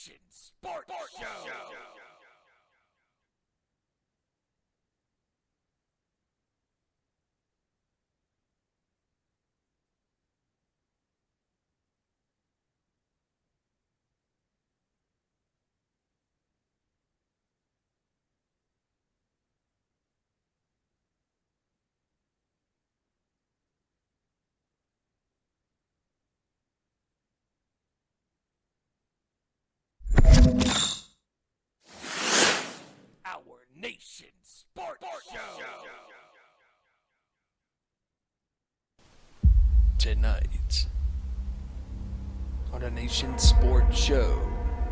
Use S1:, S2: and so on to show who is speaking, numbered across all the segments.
S1: Nation Sports Show. Our Nation Sports Show.
S2: Tonight, on the Nation Sports Show,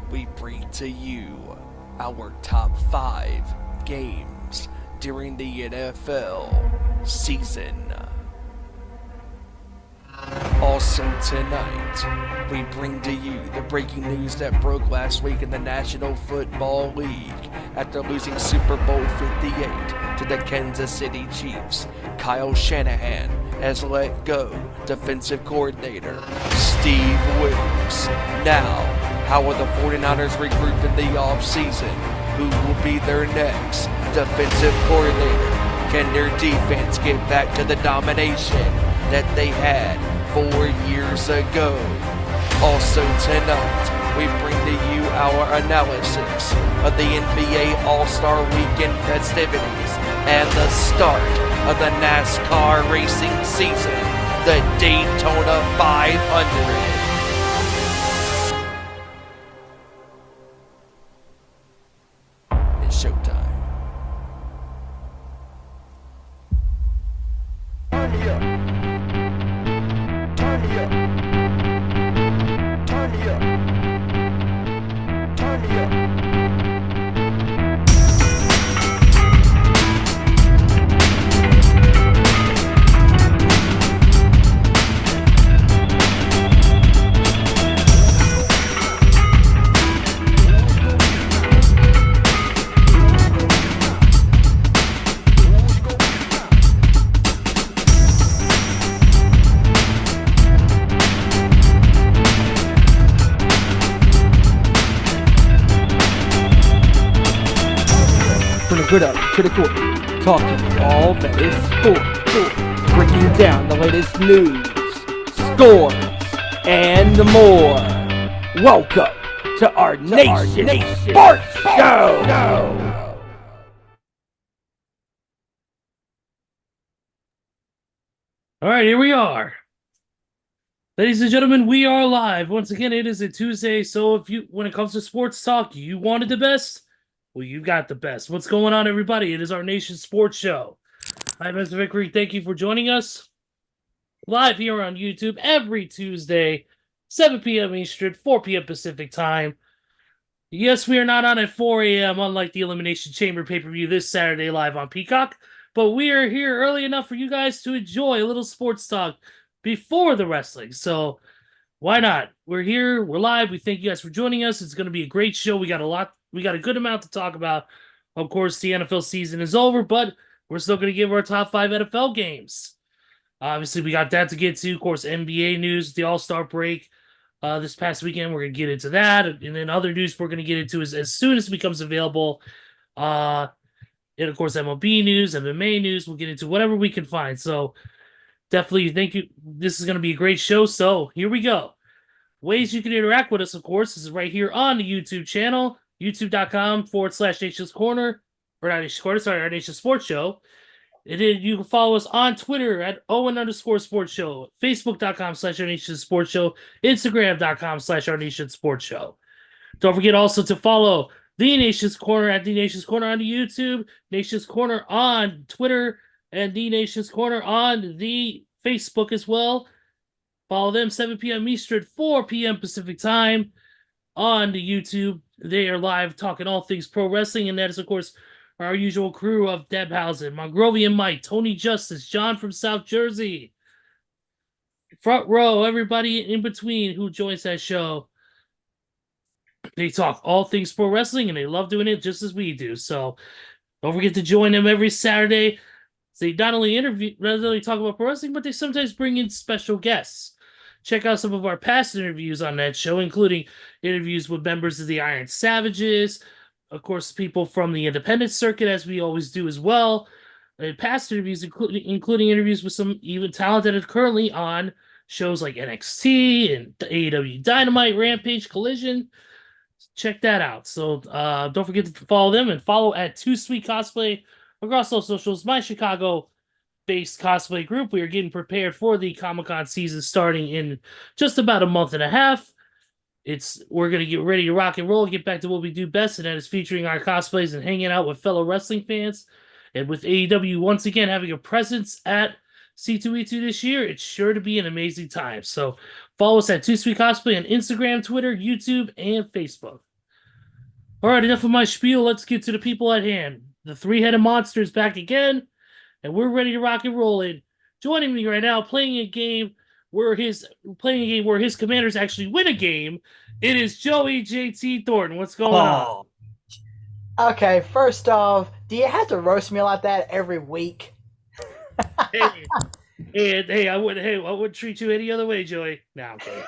S2: we bring to you our top 5 games during the NFL season. Also tonight, we bring to you the breaking news that broke last week in the National Football League. After losing Super Bowl 58 to the Kansas City Chiefs, Kyle Shanahan has let go defensive coordinator Steve Wilks. Now, how will the 49ers regroup in the offseason? Who will be their next defensive coordinator? Can their defense get back to the domination that they had 4 years ago? Also tonight, we bring to you our analysis of the NBA All-Star Weekend festivities and the start of the NASCAR racing season, the Daytona 500. It's showtime.
S3: Turn me up. Turn me up. Turn me up. Turn me up.
S4: From the good up to the court, talking all that is sport, breaking down the latest news, scores, and more. Welcome to our Nation Sports Show.
S5: All right, here we are. Ladies and gentlemen, we are live. Once again, it is a Tuesday, so when it comes to sports talk, you wanted the best? Well, you got the best. What's going on, everybody? It is our Nation Sports Show. I'm Mr. Vickery. Thank you for joining us. Live here on YouTube every Tuesday, 7 p.m. Eastern, 4 p.m. Pacific time. Yes, we are not on at 4 a.m., unlike the Elimination Chamber pay-per-view this Saturday live on Peacock, but we are here early enough for you guys to enjoy a little sports talk before the wrestling. So why not? We're here. We're live. We thank you guys for joining us. It's going to be a great show. We got a good amount to talk about. Of course, the NFL season is over, but we're still going to give our top 5 NFL games. Obviously, we got that to get to. Of course, NBA news, the All-Star break this past weekend. We're going to get into that. And then other news we're going to get into as soon as it becomes available. And, of course, MLB news, MMA news. We'll get into whatever we can find. So, definitely thank you. This is going to be a great show. So, here we go. Ways you can interact with us, of course, is right here on the YouTube channel. YouTube.com/Nation's Corner, or not Nation's Corner, sorry, our Nation Sports Show. And then you can follow us on Twitter at Owen_Sports Show, Facebook.com/Our Nation Sports Show, Instagram.com/Our Nation Sports Show. Don't forget also to follow The Nation's Corner at The Nation's Corner on the YouTube, Nation's Corner on Twitter, and The Nation's Corner on the Facebook as well. Follow them 7 p.m. Eastern, 4 p.m. Pacific time on the YouTube. They are live talking all things pro wrestling, and that is, of course, our usual crew of Debhausen, Mongrovian Mike, Tony Justice, John from South Jersey. Front row, everybody in between who joins that show. They talk all things pro wrestling, and they love doing it just as we do. So don't forget to join them every Saturday. They not only talk about pro wrestling, but they sometimes bring in special guests. check out some of our past interviews on that show, including interviews with members of the Iron Savages, of course, people from the independent circuit, as we always do as well. And past interviews, including interviews with some even talent that are currently on shows like NXT and AEW Dynamite, Rampage, Collision. Check that out. So don't forget to follow them and follow at Too Sweet Cosplay across all socials. My Chicago-based cosplay group. We are getting prepared for the Comic-Con season starting in just about a month and a half. We're gonna get ready to rock and roll, get back to what we do best, and that is featuring our cosplays and hanging out with fellow wrestling fans. And with AEW once again having a presence at C2E2 this year, it's sure to be an amazing time. So follow us at Too Sweet Cosplay on Instagram, Twitter, YouTube, and Facebook. All right, enough of my spiel. Let's get to the people at hand. The three-headed monster is back again, and we're ready to rock and roll. And joining me right now, playing a game where his commanders actually win a game, it is Joey JT Thornton. What's going on?
S3: Okay, first off, do you have to roast me like that every week?
S5: Hey, I wouldn't treat you any other way, Joey. No, I'm kidding.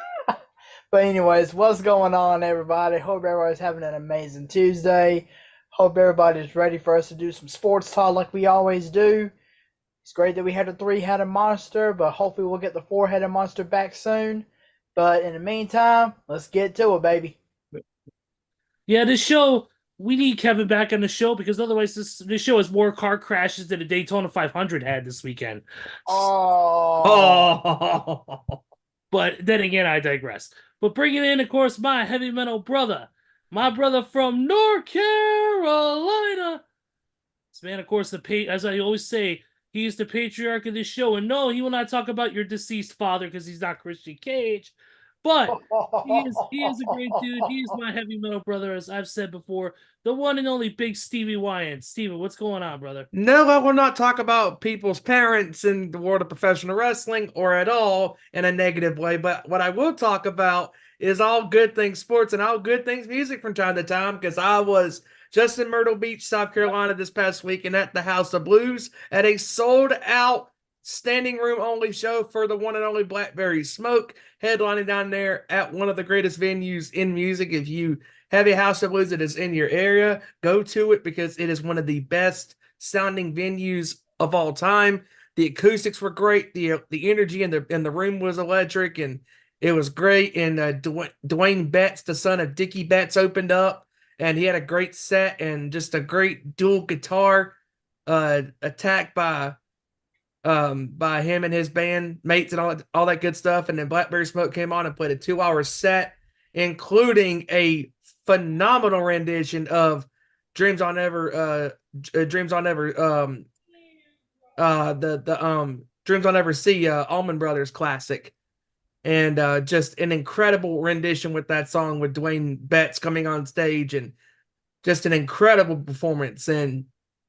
S3: But anyways, what's going on, everybody? Hope everybody's having an amazing Tuesday. Hope everybody's ready for us to do some sports talk like we always do. It's great that we had a three-headed monster, but hopefully we'll get the four-headed monster back soon. But in the meantime, let's get to it, baby.
S5: Yeah, this show, we need Kevin back on the show because otherwise this show has more car crashes than a Daytona 500 had this weekend.
S3: Oh.
S5: But then again, I digress. But bringing in, of course, my heavy metal brother, my brother from North Carolina. This man, of course, as I always say, he is the patriarch of this show. And no, he will not talk about your deceased father because he's not Christian Cage. But he is a great dude. He is my heavy metal brother, as I've said before. The one and only Big Stevie Wyand. Steven, what's going on, brother?
S6: No, I will not talk about people's parents in the world of professional wrestling or at all in a negative way. But what I will talk about is all good things sports and all good things music from time to time, because I was just in Myrtle Beach, South Carolina this past weekend at the House of Blues at a sold-out standing room only show for the one and only Blackberry Smoke, headlining down there at one of the greatest venues in music. If you have a House of Blues that is in your area, go to it because it is one of the best sounding venues of all time. The acoustics were great. The energy in the room was electric, and it was great. And Dwayne Betts, the son of Dickie Betts, opened up, and he had a great set and just a great dual guitar attack by him and his band mates and all that good stuff. And then Blackberry Smoke came on and played a 2-hour set, including a phenomenal rendition of Dreams I'll Never Dreams I'll Never See, Allman Brothers classic. And just an incredible rendition with that song with Dwayne Betts coming on stage, and just an incredible performance, and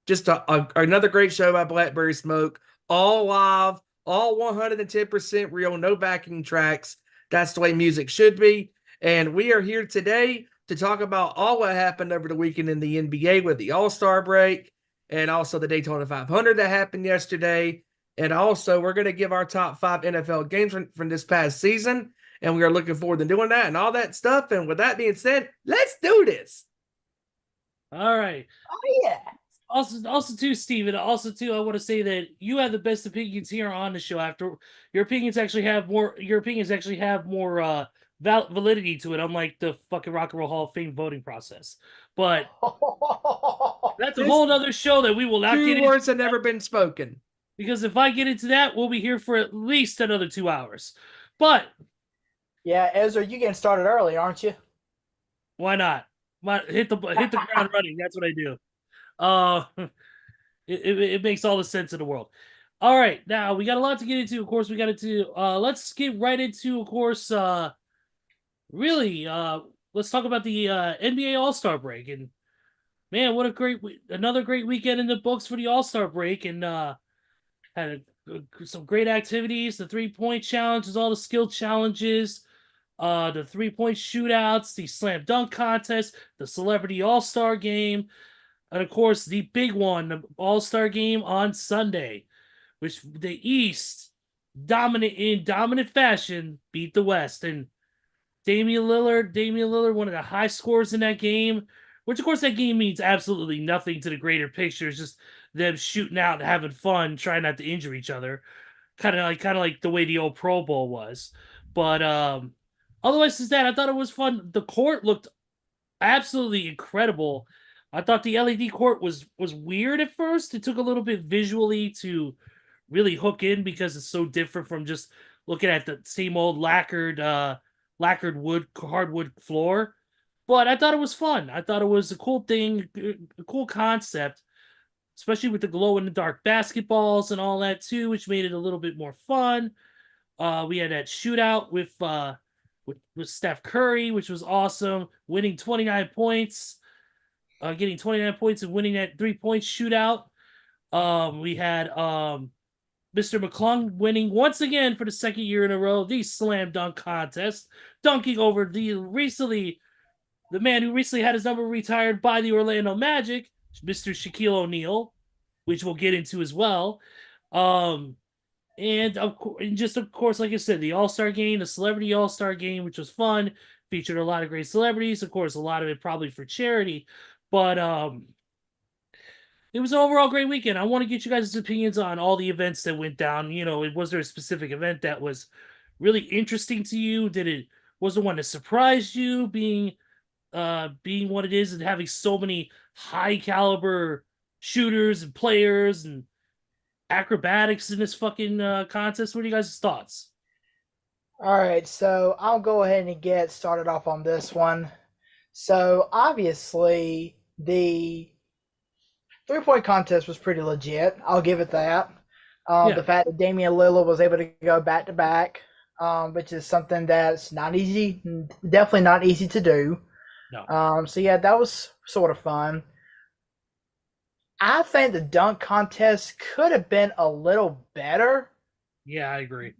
S6: just another great show by Blackberry Smoke. All live, all 110% real, no backing tracks. That's the way music should be. And we are here today to talk about all what happened over the weekend in the NBA with the All-Star break, and also the Daytona 500 that happened yesterday. And also, we're going to give our top 5 NFL games from this past season, and we are looking forward to doing that and all that stuff. And with that being said, let's do this.
S5: All right.
S3: Oh, yeah.
S5: Also too, Steven, I want to say that you have the best opinions here on the show. After your opinions actually have more validity to it, unlike the fucking Rock and Roll Hall of Fame voting process. But that's a whole other show that we will not get into.
S6: 2 words have never been spoken.
S5: Because if I get into that, we'll be here for at least another 2 hours. But
S3: yeah, Ezra, you getting started early, aren't you?
S5: Why not? Hit the ground running. That's what I do. It makes all the sense in the world. All right, now we got a lot to get into. Of course, let's get right into, of course, let's talk about the NBA All-Star break. And man, what another great weekend in the books for the All-Star break. And had some great activities, the 3-point challenges, all the skill challenges, the 3-point shootouts, the slam dunk contest, the celebrity All-Star game, and of course the big one, the All-Star game on Sunday, which the East dominant fashion, beat the West. And Damian Lillard, one of the high scores in that game, which of course that game means absolutely nothing to the greater picture. It's just them shooting out and having fun, trying not to injure each other. Kind of like the way the old Pro Bowl was. But otherwise is that I thought it was fun. The court looked absolutely incredible. I thought the LED court was weird at first. It took a little bit visually to really hook in because it's so different from just looking at the same old lacquered hardwood floor. But I thought it was fun. I thought it was a cool thing, a cool concept, especially with the glow in the dark basketballs and all that too, which made it a little bit more fun. We had that shootout with Steph Curry, which was awesome, winning 29 points, getting 29 points and winning that 3-point shootout. We had Mr. McClung winning once again for the second year in a row the slam dunk contest, dunking over the man who recently had his number retired by the Orlando Magic, Mr. Shaquille O'Neal, which we'll get into as well. And of course, like I said, the All-Star game, the Celebrity All-Star game, which was fun, featured a lot of great celebrities. Of course, a lot of it probably for charity, but it was an overall great weekend. I want to get you guys' opinions on all the events that went down. Was there a specific event that was really interesting to you? Was the one that surprised you being what it is and having so many high caliber shooters and players and acrobatics in this fucking contest? What are you guys' thoughts?
S3: All right, so I'll go ahead and get started off on this one. So obviously the 3-point contest was pretty legit. I'll give it that. The fact that Damian Lillard was able to go back to back, which is something that's not easy, definitely not easy to do.
S5: No.
S3: So yeah, that was sort of fun. I think the dunk contest could have been a little better.
S5: Yeah, I agree.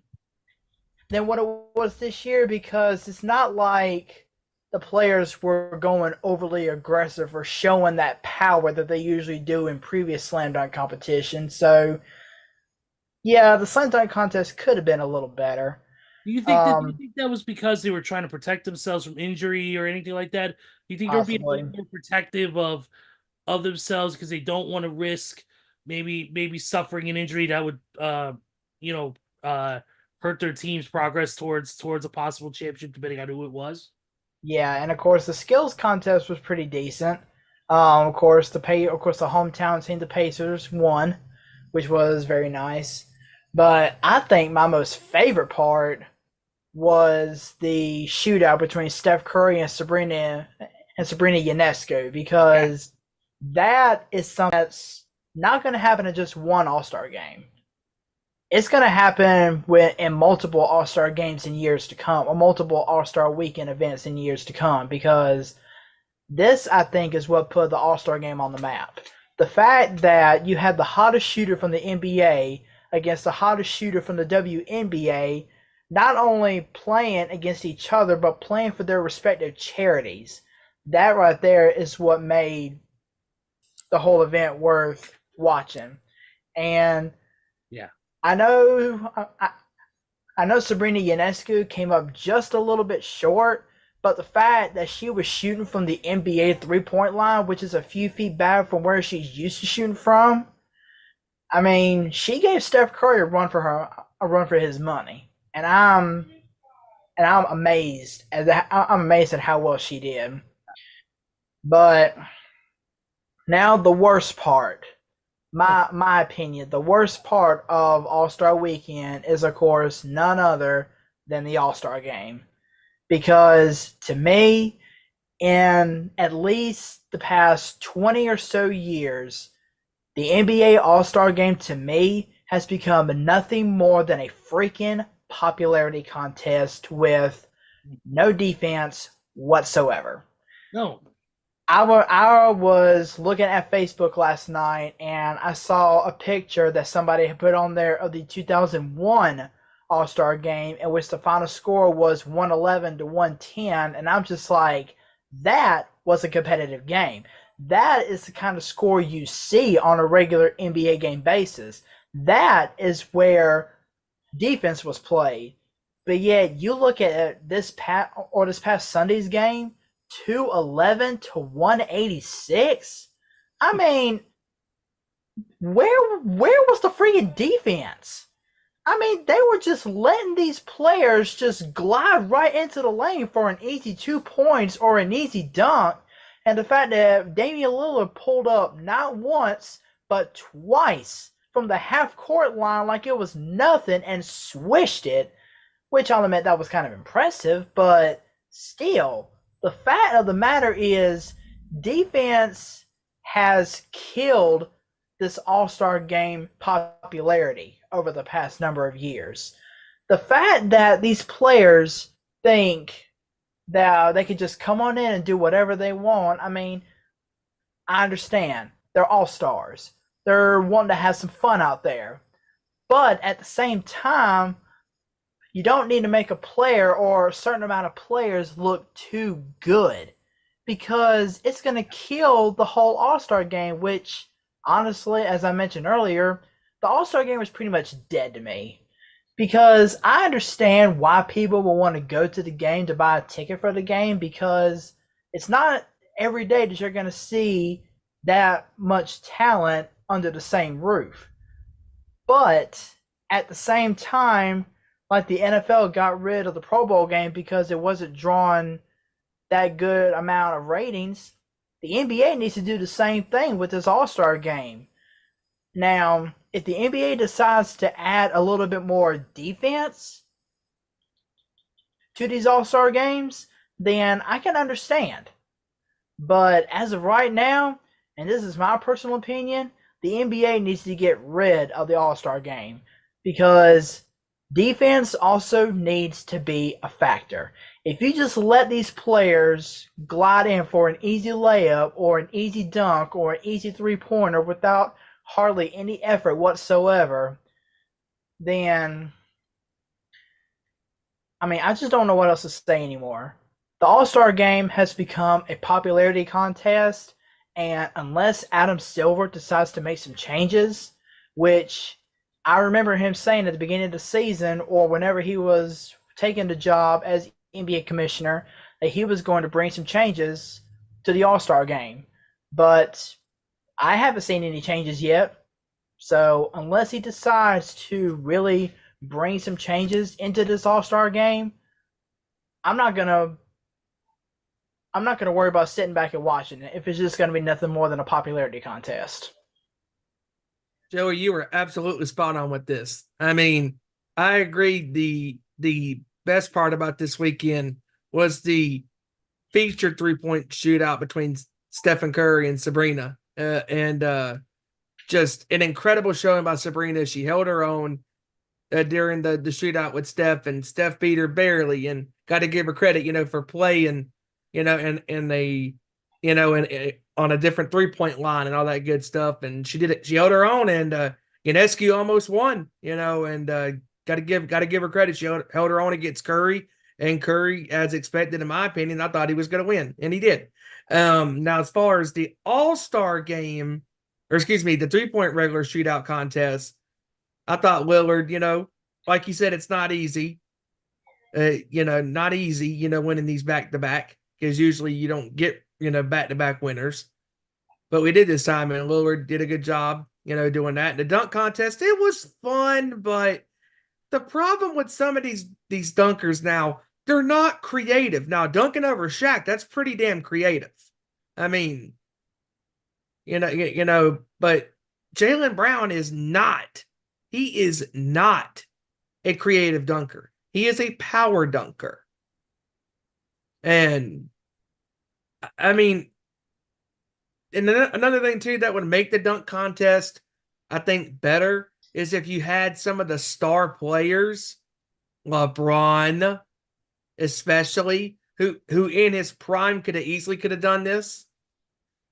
S3: Than what it was this year, because it's not like the players were going overly aggressive or showing that power that they usually do in previous slam dunk competitions. So, yeah, the slam dunk contest could have been a little better.
S5: Do you think that was because they were trying to protect themselves from injury or anything like that? Do you think they're being a little more protective of themselves because they don't want to risk maybe suffering an injury that would hurt their team's progress towards a possible championship, depending on who it was?
S3: Yeah, and of course the skills contest was pretty decent. Of course the hometown team, the Pacers, won, which was very nice. But I think my most favorite part was the shootout between Steph Curry and Sabrina Ionescu, because that is something that's not going to happen in just one All-Star game. It's going to happen in multiple All-Star games in years to come, or multiple All-Star weekend events in years to come, because this, I think, is what put the All-Star game on the map. The fact that you had the hottest shooter from the NBA against the hottest shooter from the WNBA, not only playing against each other, but playing for their respective charities. That right there is what made the whole event worth watching. And
S5: yeah,
S3: I know Sabrina Ionescu came up just a little bit short, but the fact that she was shooting from the NBA 3-point line, which is a few feet back from where she's used to shooting from, I mean, she gave Steph Curry a run for his money, and I'm amazed at how well she did. But now the worst part. My opinion, the worst part of All-Star Weekend is, of course, none other than the All-Star Game. Because to me, in at least the past 20 or so years, the NBA All-Star Game to me has become nothing more than a freaking popularity contest with no defense whatsoever.
S5: No.
S3: I was looking at Facebook last night, and I saw a picture that somebody had put on there of the 2001 All-Star Game, in which the final score was 111 to 110, and I'm just like, that was a competitive game. That is the kind of score you see on a regular NBA game basis. That is where defense was played. But yet you look at this past Sunday's game, 211 to 186. I mean, where was the freaking defense? I mean, they were just letting these players just glide right into the lane for an easy 2 points or an easy dunk. And the fact that Damian Lillard pulled up not once, but twice from the half-court line like it was nothing and swished it, which I'll admit that was kind of impressive, but still, the fact of the matter is defense has killed this All-Star game popularity over the past number of years. The fact that these players think that they could just come on in and do whatever they want, I mean, I understand. They're All-Stars. They're wanting to have some fun out there. But at the same time, you don't need to make a player or a certain amount of players look too good, because it's going to kill the whole All-Star game, which, honestly, as I mentioned earlier, the All-Star game is pretty much dead to me. Because I understand why people will want to go to the game to buy a ticket for the game, because it's not every day that you're going to see that much talent under the same roof. But at the same time, like the NFL got rid of the Pro Bowl game because it wasn't drawing that good amount of ratings, the NBA needs to do the same thing with this All-Star game. Now, if the NBA decides to add a little bit more defense to these All-Star games, then I can understand. But as of right now, and this is my personal opinion, the NBA needs to get rid of the All-Star game, because defense also needs to be a factor. If you just let these players glide in for an easy layup or an easy dunk or an easy three-pointer without hardly any effort whatsoever, then, I mean, I just don't know what else to say anymore. The All-Star game has become a popularity contest, and unless Adam Silver decides to make some changes, which I remember him saying at the beginning of the season, or whenever he was taking the job as NBA commissioner, that he was going to bring some changes to the All-Star game. But I haven't seen any changes yet. So unless he decides to really bring some changes into this All-Star game, I'm not gonna worry about sitting back and watching it if it's just gonna be nothing more than a popularity contest.
S6: Joey, you were absolutely spot on with this. I mean, I agree. The best part about this weekend was the featured 3-point shootout between Stephen Curry and Sabrina. And just an incredible showing by Sabrina. She held her own during the shootout with Steph, and Steph beat her barely, and got to give her credit, for playing, in on a different 3-point line and all that good stuff. And she did it. She held her own, and Ionescu almost won, and got to give her credit. She held her own against Curry, and Curry, as expected, in my opinion, I thought he was going to win, and he did. Now, as far as the All-Star game, or excuse me, the 3-point regular shootout contest, I thought Lillard, like you said, it's not easy. Not easy, winning these back-to-back, because usually you don't get, back-to-back winners. But we did this time, and Lillard did a good job, doing that. The dunk contest, it was fun, but the problem with some of these dunkers now, they're not creative. Now, dunking over Shaq, that's pretty damn creative. I mean, but Jaylen Brown is not. He is not a creative dunker. He is a power dunker. And, I mean, and another thing, too, that would make the dunk contest, I think, better is if you had some of the star players, LeBron especially, who in his prime could have done this,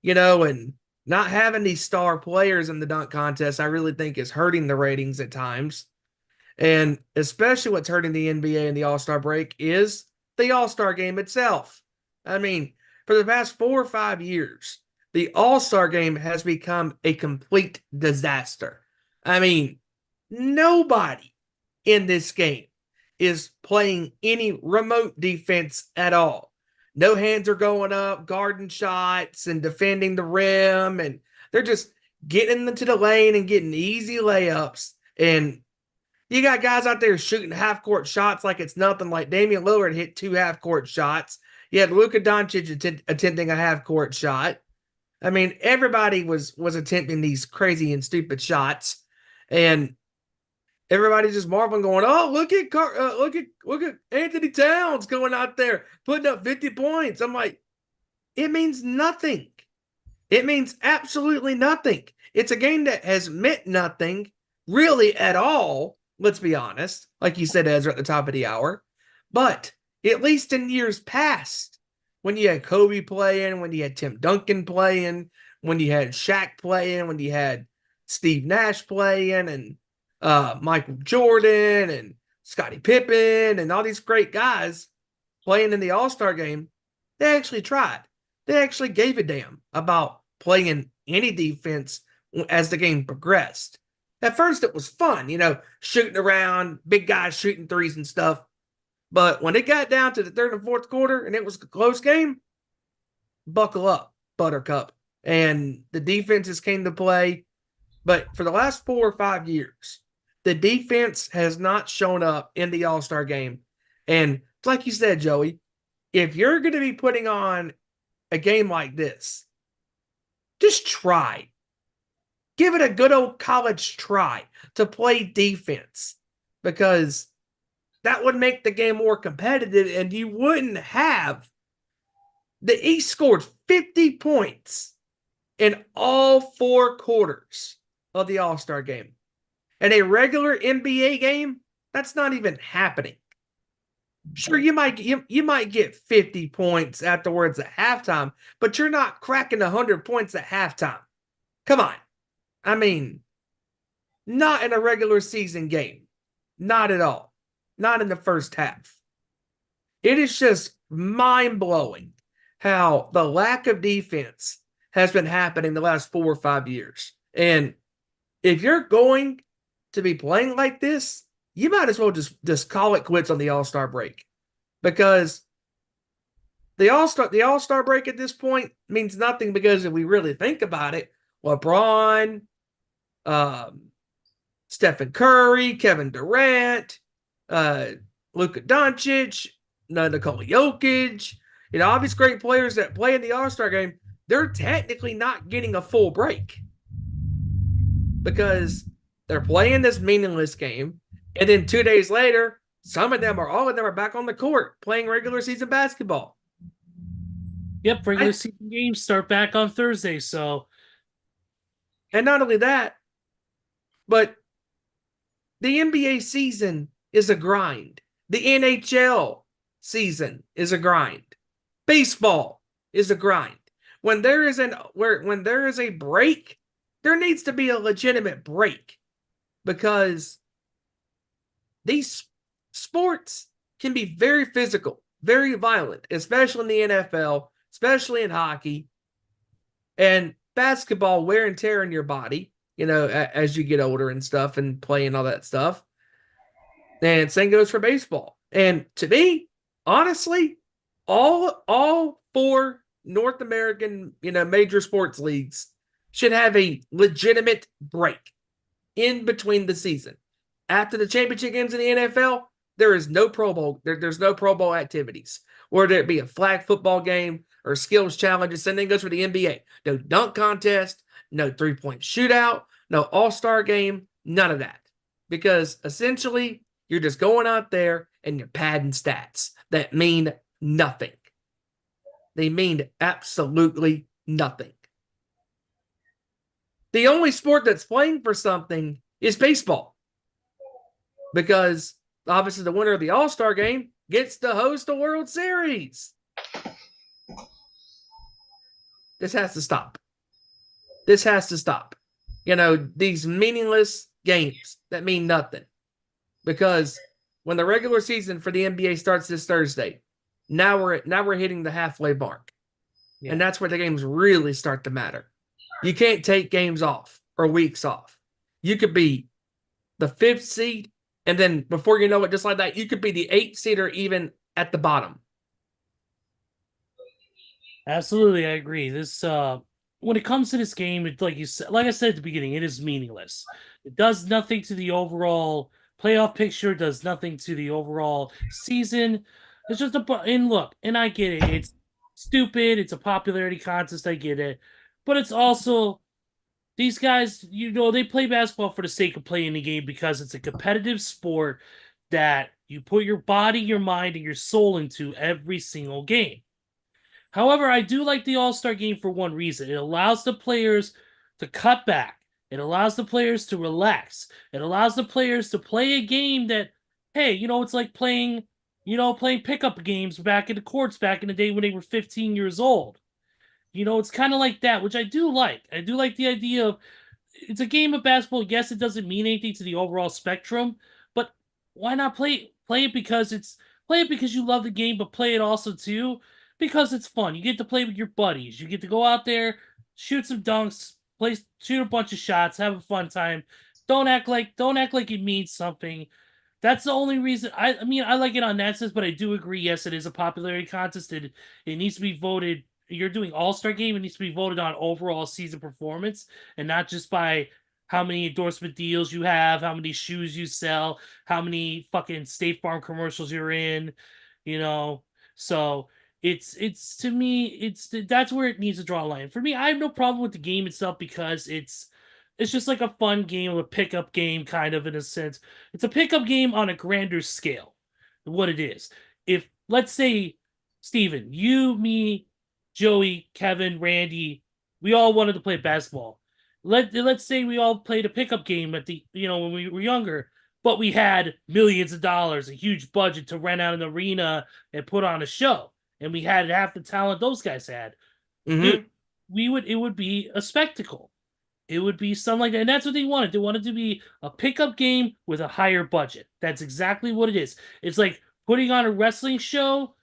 S6: and not having these star players in the dunk contest, I really think is hurting the ratings at times. And especially what's hurting the NBA and the All-Star break is the All-Star game itself. I mean, for the past 4 or 5 years, the All-Star game has become a complete disaster. I mean, nobody in this game is playing any remote defense at all. No hands are going up, guarding shots and defending the rim, and they're just getting into the lane and getting easy layups. And you got guys out there shooting half-court shots like it's nothing, like Damian Lillard hit 2 half-court shots. You had Luka Doncic attempting a half-court shot. I mean, everybody was attempting these crazy and stupid shots, and everybody's just marveling, going, "Oh, look at Anthony Towns going out there putting up 50 points." I'm like, it means nothing. It means absolutely nothing. It's a game that has meant nothing really at all. Let's be honest, like you said, Ezra, at the top of the hour. But at least in years past, when you had Kobe playing, when you had Tim Duncan playing, when you had Shaq playing, when you had Steve Nash playing, and Michael Jordan and Scottie Pippen and all these great guys playing in the All-Star game, they actually tried. They actually gave a damn about playing any defense as the game progressed. At first, it was fun, shooting around, big guys shooting threes and stuff. But when it got down to the third and fourth quarter and it was a close game, buckle up, Buttercup. And the defenses came to play. But for the last 4 or 5 years, the defense has not shown up in the All-Star game. And like you said, Joey, if you're going to be putting on a game like this, just try. Give it a good old college try to play defense, because that would make the game more competitive, and you wouldn't have the East scored 50 points in all 4 quarters of the All-Star game. In a regular NBA game, that's not even happening. Sure, you might get 50 points afterwards at halftime, but you're not cracking 100 points at halftime. Come on. I mean, not in a regular season game. Not at all. Not in the first half. It is just mind-blowing how the lack of defense has been happening the last 4 or 5 years. And if you're going to be playing like this, you might as well just call it quits on the All-Star break, because the All-Star break at this point means nothing, because if we really think about it, LeBron, Stephen Curry, Kevin Durant, Luka Doncic, Nikola Jokic, all these great players that play in the All-Star game, they're technically not getting a full break, because they're playing this meaningless game. And then 2 days later, some of them or all of them are back on the court playing regular season basketball.
S5: Yep, regular season games start back on Thursday. So,
S6: and not only that, but the NBA season is a grind. The NHL season is a grind. Baseball is a grind. When there is a break, there needs to be a legitimate break, because these sports can be very physical, very violent, especially in the NFL, especially in hockey, and basketball, wear and tear in your body, as you get older and stuff and play and all that stuff. And same goes for baseball. And to me, honestly, all 4 North American, major sports leagues should have a legitimate break in between the season. After the championship games in the NFL, there is no Pro Bowl. There's no Pro Bowl activities, whether it be a flag football game or skills challenges. Same thing goes for the NBA. No dunk contest, no 3-point shootout, no All-Star game, none of that. Because essentially, you're just going out there and you're padding stats that mean nothing. They mean absolutely nothing. The only sport that's playing for something is baseball, because obviously the winner of the All-Star game gets to host the World Series. This has to stop. This has to stop. These meaningless games that mean nothing. Because when the regular season for the NBA starts this Thursday, now we're hitting the halfway mark. Yeah. And that's where the games really start to matter. You can't take games off or weeks off. You could be the 5th seed And then before you know it, just like that, you could be the 8th seed or even at the bottom.
S5: Absolutely, I agree. This when it comes to this game, it, like I said at the beginning, it is meaningless. It does nothing to the overall playoff picture, does nothing to the overall season. It's just and look, and I get it. It's stupid, it's a popularity contest, I get it. But it's also these guys, they play basketball for the sake of playing the game because it's a competitive sport that you put your body, your mind, and your soul into every single game. However, I do like the All-Star game for one reason. It allows the players to cut back. It allows the players to relax. It allows the players to play a game that, hey, it's like playing pickup games back in the courts back in the day when they were 15 years old. It's kind of like that, which I do like. I do like the idea of it's a game of basketball. Yes, it doesn't mean anything to the overall spectrum, but why not play it because you love the game, but play it also too because it's fun. You get to play with your buddies. You get to go out there, shoot some dunks, shoot a bunch of shots, have a fun time. Don't act like it means something. That's the only reason. I mean, I like it on that sense, but I do agree. Yes, it is a popularity contest. It needs to be voted. You're doing All-Star game. It needs to be voted on overall season performance and not just by how many endorsement deals you have, how many shoes you sell, how many fucking State Farm commercials you're in, So it's to me, that's where it needs to draw a line. For me, I have no problem with the game itself because it's just like a fun game, a pickup game, kind of in a sense. It's a pickup game on a grander scale. What it is. If let's say, Steven, you, me, Joey, Kevin, Randy, we all wanted to play basketball. Let's say we all played a pickup game at the when we were younger, but we had millions of dollars, a huge budget to rent out an arena and put on a show, and we had half the talent those guys had. Dude, it would be a spectacle. It would be something like that. And that's what they wanted. They wanted to be a pickup game with a higher budget. That's exactly what it is. It's like putting on a wrestling show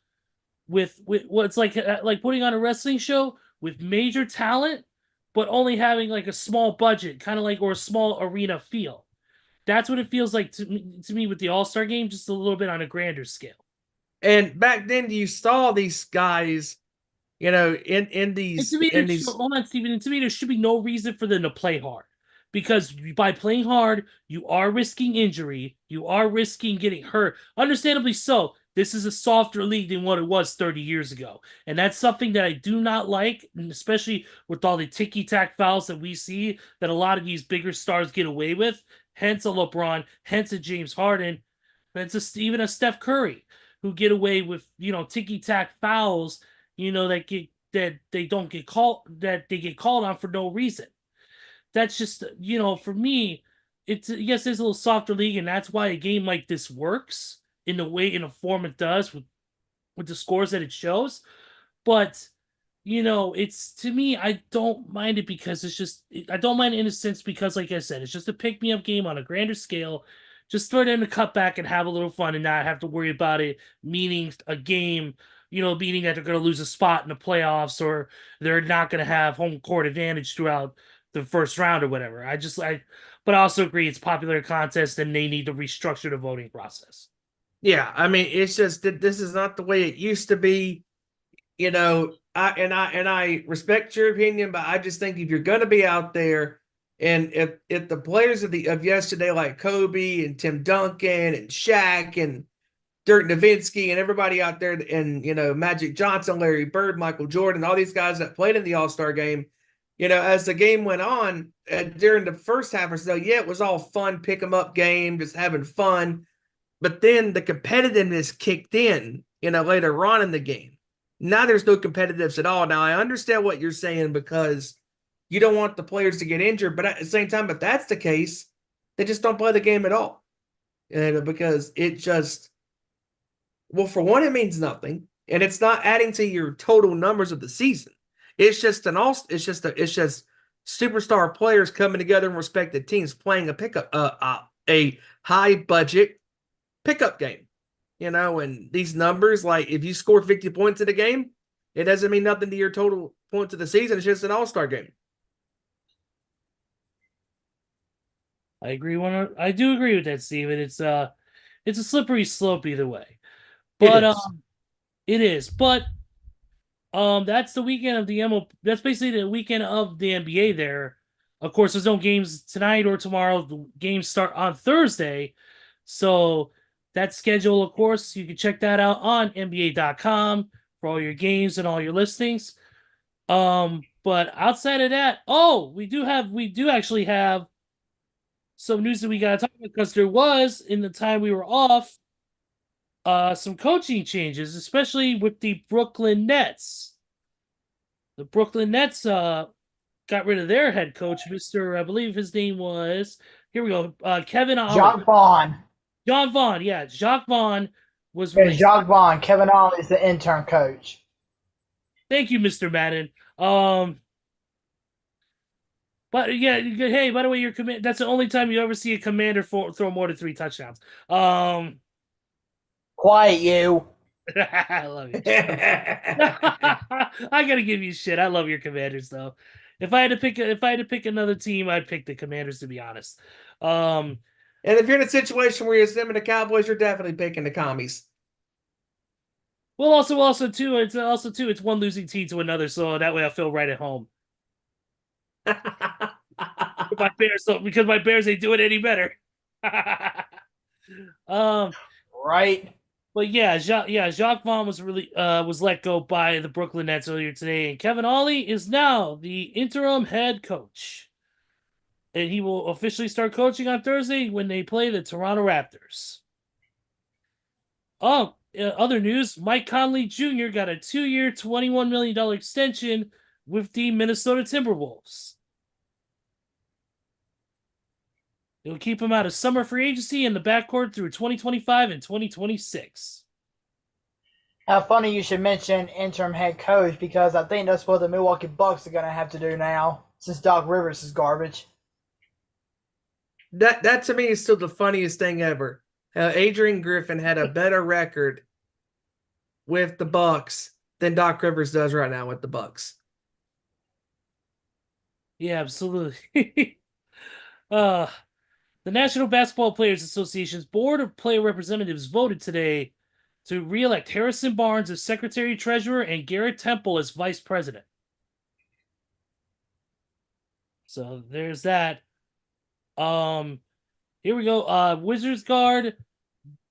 S5: with what's like putting on a wrestling show with major talent, but only having like a small budget, kind of like, or a small arena feel. That's what it feels like to me with the All-Star game, just a little bit on a grander scale.
S6: And back then you saw these guys, in these.
S5: Hold on, Steven. And to me, there should be no reason for them to play hard. Because by playing hard, you are risking injury. You are risking getting hurt. Understandably so. This is a softer league than what it was 30 years ago. And that's something that I do not like, and especially with all the ticky-tack fouls that we see that a lot of these bigger stars get away with. Hence a LeBron, hence a James Harden, hence even a Steph Curry, who get away with, ticky-tack fouls, that they get called on for no reason. That's just, for me, it's a little softer league, and that's why a game like this works in a form it does with the scores that it shows. But it's, to me, I don't mind it because I don't mind it in a sense because, like I said, it's just a pick-me-up game on a grander scale. Just throw it in a cutback and have a little fun and not have to worry about it meaning a game, meaning that they're going to lose a spot in the playoffs or they're not going to have home court advantage throughout the first round or whatever. But I also agree it's popular contest and they need to restructure the voting process.
S6: Yeah, I mean, it's just that this is not the way it used to be. I respect your opinion, but I just think if you're going to be out there, and if the players of yesterday like Kobe and Tim Duncan and Shaq and Dirk Nowitzki and everybody out there, and Magic Johnson, Larry Bird, Michael Jordan, all these guys that played in the All-Star game, as the game went on during the first half or so, yeah, it was all fun, pick 'em up game, just having fun. But then the competitiveness kicked in, later on in the game. Now there's no competitiveness at all. Now I understand what you're saying because you don't want the players to get injured, but at the same time, if that's the case, they just don't play the game at all. Because it just, well, for one, it means nothing, and it's not adding to your total numbers of the season. It's just superstar players coming together in respective teams playing a high budget pickup game, and these numbers, like if you score 50 points in a game, it doesn't mean nothing to your total points of the season. It's just an all-star game.
S5: I agree. I do agree with that, Steven. It's a slippery slope either way. But
S6: It is.
S5: it is. But that's the weekend of the That's basically the weekend of the NBA. There, of course, there's no games tonight or tomorrow. The games start on Thursday, so that schedule, of course, you can check that out on NBA.com for all your games and all your listings. But outside of that, we do actually have some news that we gotta talk about, because there was, in the time we were off, some coaching changes, especially with the Brooklyn Nets. The Brooklyn Nets got rid of their head coach, Mr. I believe his name was, here we go, Kevin Ollie.
S3: Jacques Vaughn.
S5: John Vaughn, yeah. Jacques Vaughn was
S3: Yeah,
S5: released.
S3: Jacques Vaughn. Kevin Ollie is the intern coach.
S5: Thank you, Mr. Madden. But yeah, hey, by the way, your command, that's the only time you ever see a commander throw more than 3 touchdowns.
S3: Quiet you.
S5: I love you. I gotta give you shit. I love your Commanders, though. If I had to pick another team, I'd pick the Commanders, to be honest.
S6: And if you're in a situation where you're simming the Cowboys, you're definitely picking the commies.
S5: Well, also too, it's one losing team to another, so that way I feel right at home. My Bears, because my Bears ain't doing any better.
S3: Right.
S5: But yeah, Jacques Vaughn was let go by the Brooklyn Nets earlier today, and Kevin Ollie is now the interim head coach, and he will officially start coaching on Thursday when they play the Toronto Raptors. Other news: Mike Conley Jr. got a 2-year, $21 million extension with the Minnesota Timberwolves. It'll keep him out of summer free agency in the backcourt through 2025 and 2026.
S3: How funny you should mention interim head coach, because I think that's what the Milwaukee Bucks are going to have to do now, since Doc Rivers is garbage.
S6: That to me is still the funniest thing ever. Adrian Griffin had a better record with the Bucks than Doc Rivers does right now with the Bucks.
S5: Yeah, absolutely. The National Basketball Players Association's Board of Player Representatives voted today to re-elect Harrison Barnes as Secretary-Treasurer and Garrett Temple as Vice President. So there's that. Here we go. Wizards guard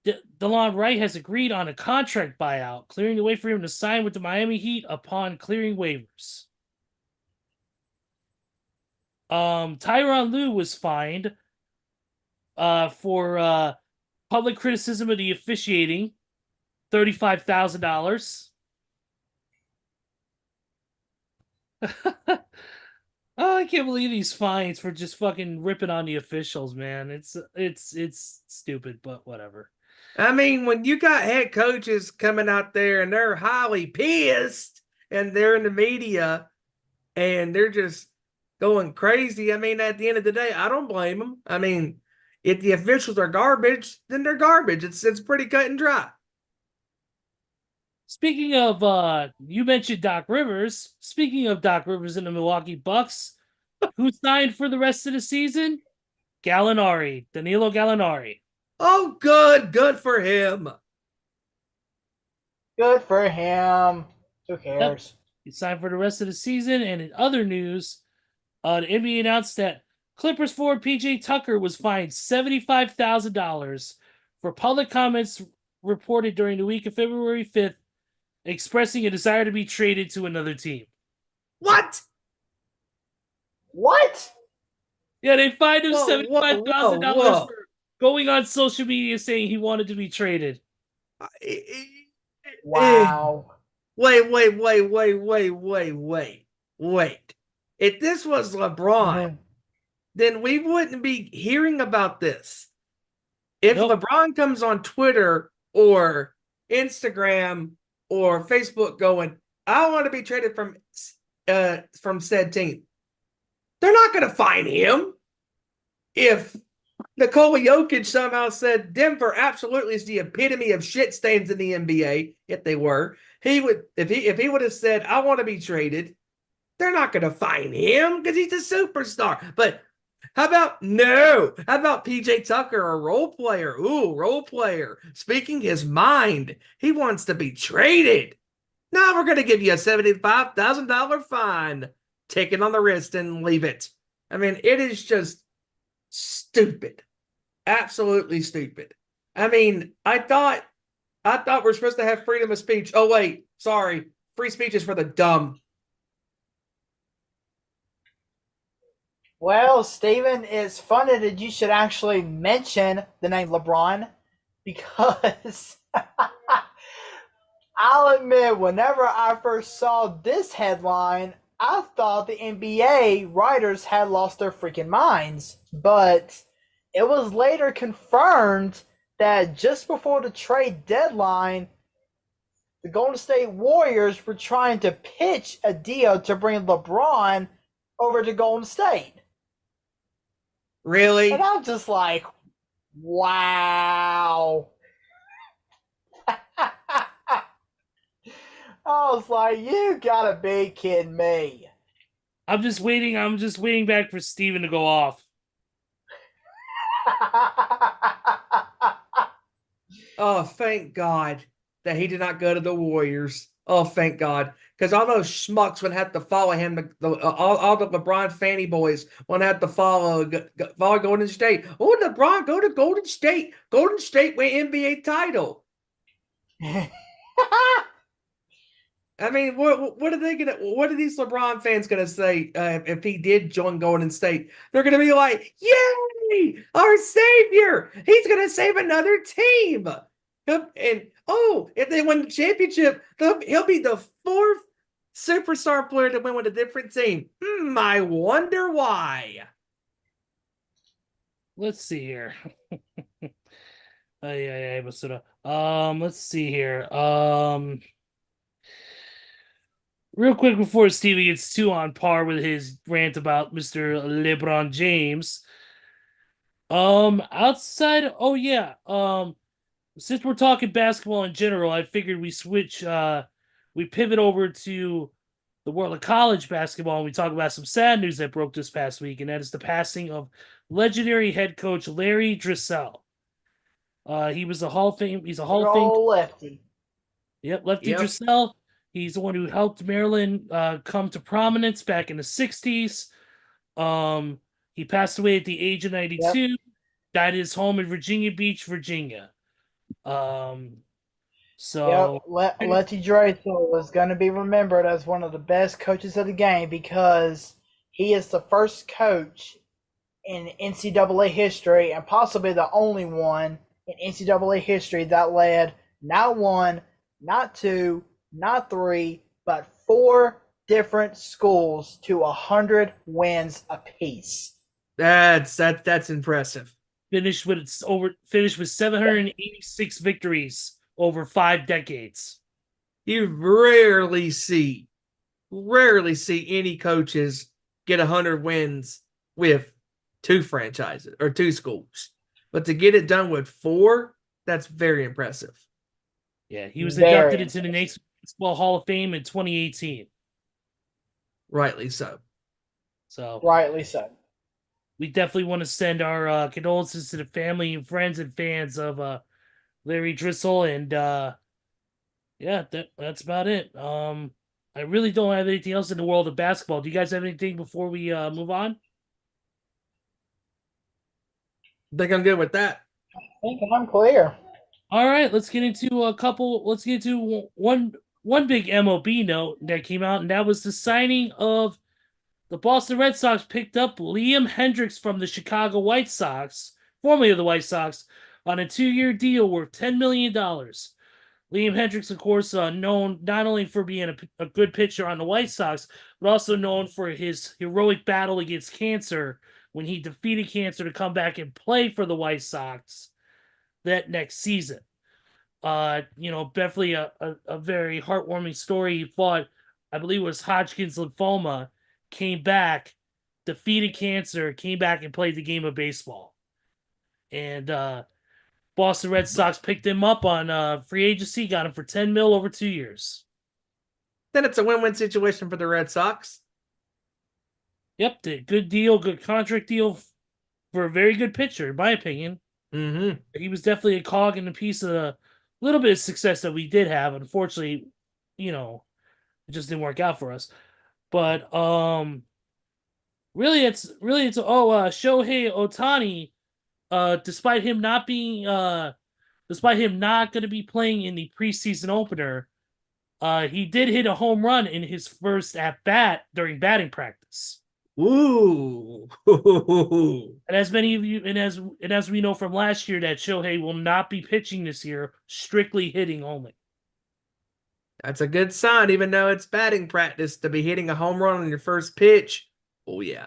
S5: DeLon Wright has agreed on a contract buyout, clearing the way for him to sign with the Miami Heat upon clearing waivers. Tyronn Lue was fined for public criticism of the officiating, $35,000. Oh, I can't believe these fines for just fucking ripping on the officials, man. It's stupid, but whatever.
S6: I mean, when you got head coaches coming out there and they're highly pissed and they're in the media and they're just going crazy, I mean, at the end of the day, I don't blame them. I mean, if the officials are garbage, then they're garbage. It's pretty cut and dry.
S5: Speaking of, you mentioned Doc Rivers. Speaking of Doc Rivers and the Milwaukee Bucks, who signed for the rest of the season? Gallinari, Danilo Gallinari.
S6: Oh, good for him.
S3: Good for him. Who cares?
S5: He signed for the rest of the season. And in other news, the NBA announced that Clippers forward PJ Tucker was fined $75,000 for public comments reported during the week of February 5th, expressing a desire to be traded to another team.
S6: What?
S5: Yeah, they fined him $75,000 for going on social media saying he wanted to be traded.
S3: Wow.
S6: Wait. If this was LeBron, then we wouldn't be hearing about this. If LeBron comes on Twitter or Instagram or Facebook going, I want to be traded from said team, they're not going to fine him. If Nikola Jokic somehow said Denver absolutely is the epitome of shit stains in the NBA, if they were, he would, if he would have said, I want to be traded, they're not going to fine him because he's a superstar. But How about no? How about PJ Tucker, a role player? Ooh, role player. Speaking his mind. He wants to be traded. Now we're gonna give you a $75,000 fine. Take it on the wrist and leave it. I mean, it is just stupid. Absolutely stupid. I mean, I thought we're supposed to have freedom of speech. Oh, wait, sorry. Free speech is for the dumb.
S3: Well, Steven, it's funny that you should actually mention the name LeBron because I'll admit, whenever I first saw this headline, I thought the NBA writers had lost their freaking minds. But it was later confirmed that just before the trade deadline, the Golden State Warriors were trying to pitch a deal to bring LeBron over to Golden State.
S6: Really?
S3: And I'm just like, wow. I was like, you gotta be kidding me.
S5: I'm just waiting back for Steven to go off.
S6: Oh, thank God that he did not go to the Warriors. Oh, thank God. Because all those schmucks would have to follow him. All the LeBron fanny boys would have to follow Golden State. Oh, LeBron, go to Golden State. Golden State win NBA title. I mean, what are they gonna? What are these LeBron fans gonna say if he did join Golden State? They're gonna be like, "Yay, our savior! He's gonna save another team." And if they win the championship, he'll be the fourth superstar player to win with a different team. I wonder why.
S5: Let's see here. Let's see here. Real quick before Stevie gets too on par with his rant about Mr. LeBron James. Since we're talking basketball in general, I figured we pivot over to the world of college basketball and we talk about some sad news that broke this past week, and that is the passing of legendary head coach Larry Dressel. He's a Hall of Fame
S3: lefty.
S5: Yep, Lefty Dressel. He's the one who helped Maryland come to prominence back in the 60s. He passed away at the age of 92. Yep. Died at his home in Virginia Beach, Virginia. Lefty
S3: Dressel was going to be remembered as one of the best coaches of the game because he is the first coach in NCAA history and possibly the only one in NCAA history that led not one, not two, not three, but 4 different schools to 100 wins apiece.
S6: That's impressive.
S5: Finished with 786 victories over 5 decades.
S6: You rarely see any coaches get 100 wins with 2 franchises or 2 schools. But to get it done with 4, that's very impressive.
S5: Yeah, he was inducted into the National Baseball Hall of Fame in 2018.
S6: Rightly so.
S3: Rightly so.
S5: We definitely want to send our condolences to the family and friends and fans of Larry Dressel, and that's about it. I really don't have anything else in the world of basketball. Do you guys have anything before we move on?
S6: I think I'm good with that.
S3: I think I'm clear.
S5: All right, let's get into one big MLB note that came out, and that was the signing of the Boston Red Sox picked up Liam Hendriks from the Chicago White Sox, formerly of the White Sox, on a 2-year deal worth $10 million. Liam Hendriks, of course, known not only for being a good pitcher on the White Sox, but also known for his heroic battle against cancer when he defeated cancer to come back and play for the White Sox that next season. Definitely a very heartwarming story. He fought, I believe it was Hodgkin's lymphoma, came back, defeated cancer, came back and played the game of baseball. And Boston Red Sox picked him up on free agency, got him for $10 million over 2 years.
S6: Then it's a win-win situation for the Red Sox.
S5: Yep, good deal, good contract deal for a very good pitcher, in my opinion.
S6: Mm-hmm.
S5: He was definitely a cog in a piece of the little bit of success that we did have. Unfortunately, it just didn't work out for us. But really it's Shohei Otani, despite him not going to be playing in the preseason opener, he did hit a home run in his first at bat during batting practice.
S6: Ooh.
S5: And as many of you, and as we know from last year, that Shohei will not be pitching this year, strictly hitting only.
S6: That's a good sign, even though it's batting practice, to be hitting a home run on your first pitch. Oh yeah.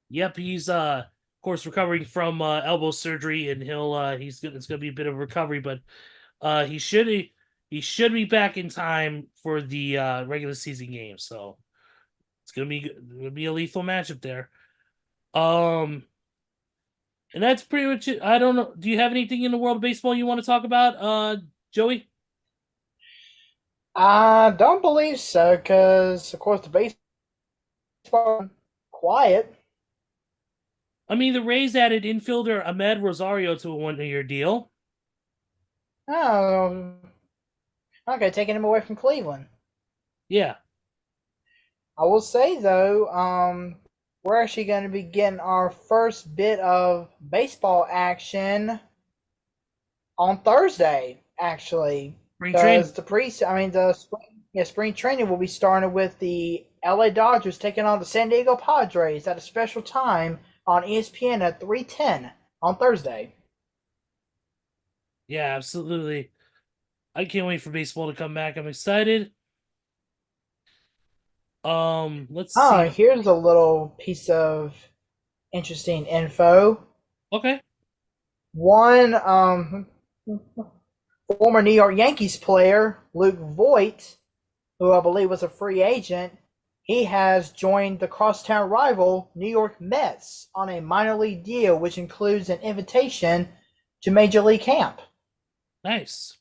S5: Yep, he's of course recovering from elbow surgery, and it's gonna be a bit of a recovery, but he should be back in time for the regular season game. So it's gonna be a lethal matchup there. And that's pretty much it. I don't know. Do you have anything in the world of baseball you want to talk about, Joey?
S3: I don't believe so, because of course the baseball quiet.
S5: I mean, the Rays added infielder Ahmed Rosario to a 1-year deal.
S3: Oh, okay, taking him away from Cleveland.
S5: Yeah.
S3: I will say though, we're actually going to be getting our first bit of baseball action on Thursday. Actually,
S5: Spring training.
S3: the spring training will be starting with the LA Dodgers taking on the San Diego Padres at a special time on ESPN at 3:10 on Thursday.
S5: Yeah, absolutely. I can't wait for baseball to come back. I'm excited. Let's see.
S3: Here's a little piece of interesting info.
S5: Okay.
S3: One former New York Yankees player, Luke Voigt, who I believe was a free agent, he has joined the crosstown rival New York Mets on a minor league deal, which includes an invitation to Major League camp.
S5: Nice.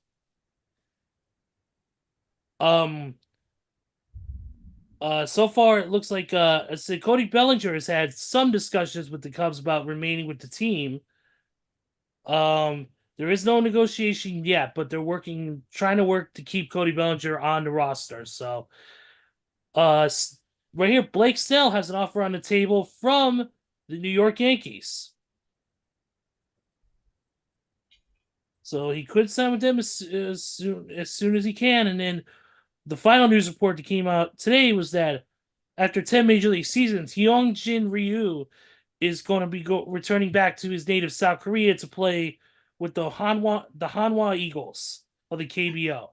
S5: So far it looks like Cody Bellinger has had some discussions with the Cubs about remaining with the team. There is no negotiation yet, but they're trying to work to keep Cody Bellinger on the roster. So, right here, Blake Snell has an offer on the table from the New York Yankees. So he could sign with them as soon as he can. And then the final news report that came out today was that after 10 Major League seasons, Hyunjin Ryu is going to be returning back to his native South Korea to play with the Hanwha Eagles of the KBO.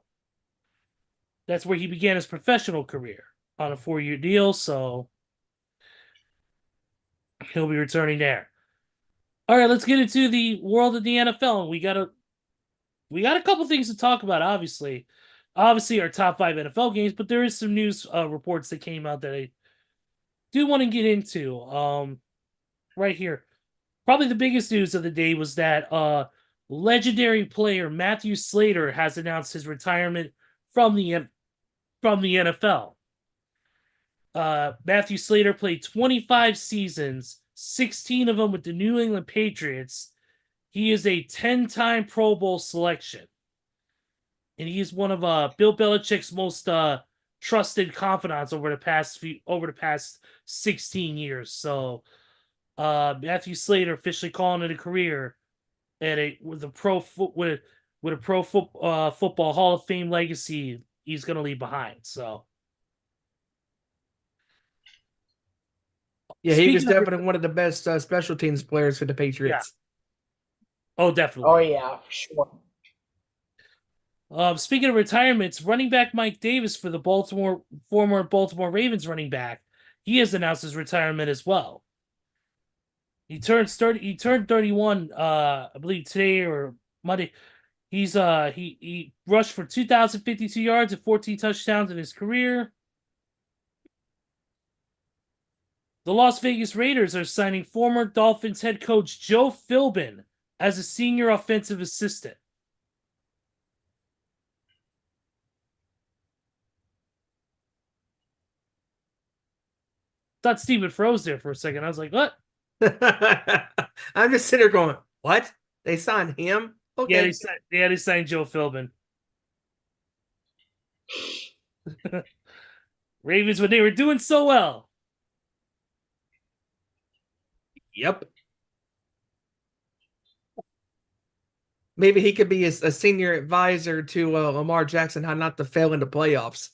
S5: That's where he began his professional career on a 4-year deal, so he'll be returning there. All right, let's get into the world of the NFL. We got a couple things to talk about, obviously. Obviously, our top 5 NFL games, but there is some news reports that came out that I do want to get into. Right here. Probably the biggest news of the day was that legendary player Matthew Slater has announced his retirement from the NFL. Matthew Slater played 25 seasons, 16 of them with the New England Patriots. He is a 10-time Pro Bowl selection. And he is one of Bill Belichick's most trusted confidants over the past 16 years. So Matthew Slater officially calling it a career with a Pro Football Hall of Fame legacy he's going to leave behind. So
S6: Yeah, he was definitely one of the best special teams players for the Patriots.
S5: Yeah. Oh, definitely.
S3: Oh yeah, for sure.
S5: Speaking of retirements, running back Mike Davis for the former Baltimore Ravens running back, he has announced his retirement as well. He turned 31, I believe today or Monday. He rushed for 2,052 yards and 14 touchdowns in his career. The Las Vegas Raiders are signing former Dolphins head coach Joe Philbin as a senior offensive assistant. thought Steven froze there for a second. I was like, what?
S6: I'm just sitting there going, what? They signed him? Okay.
S5: They signed Joe Philbin. Ravens when they were doing so well.
S6: Yep. Maybe he could be a senior advisor to Lamar Jackson, how not to fail in the playoffs.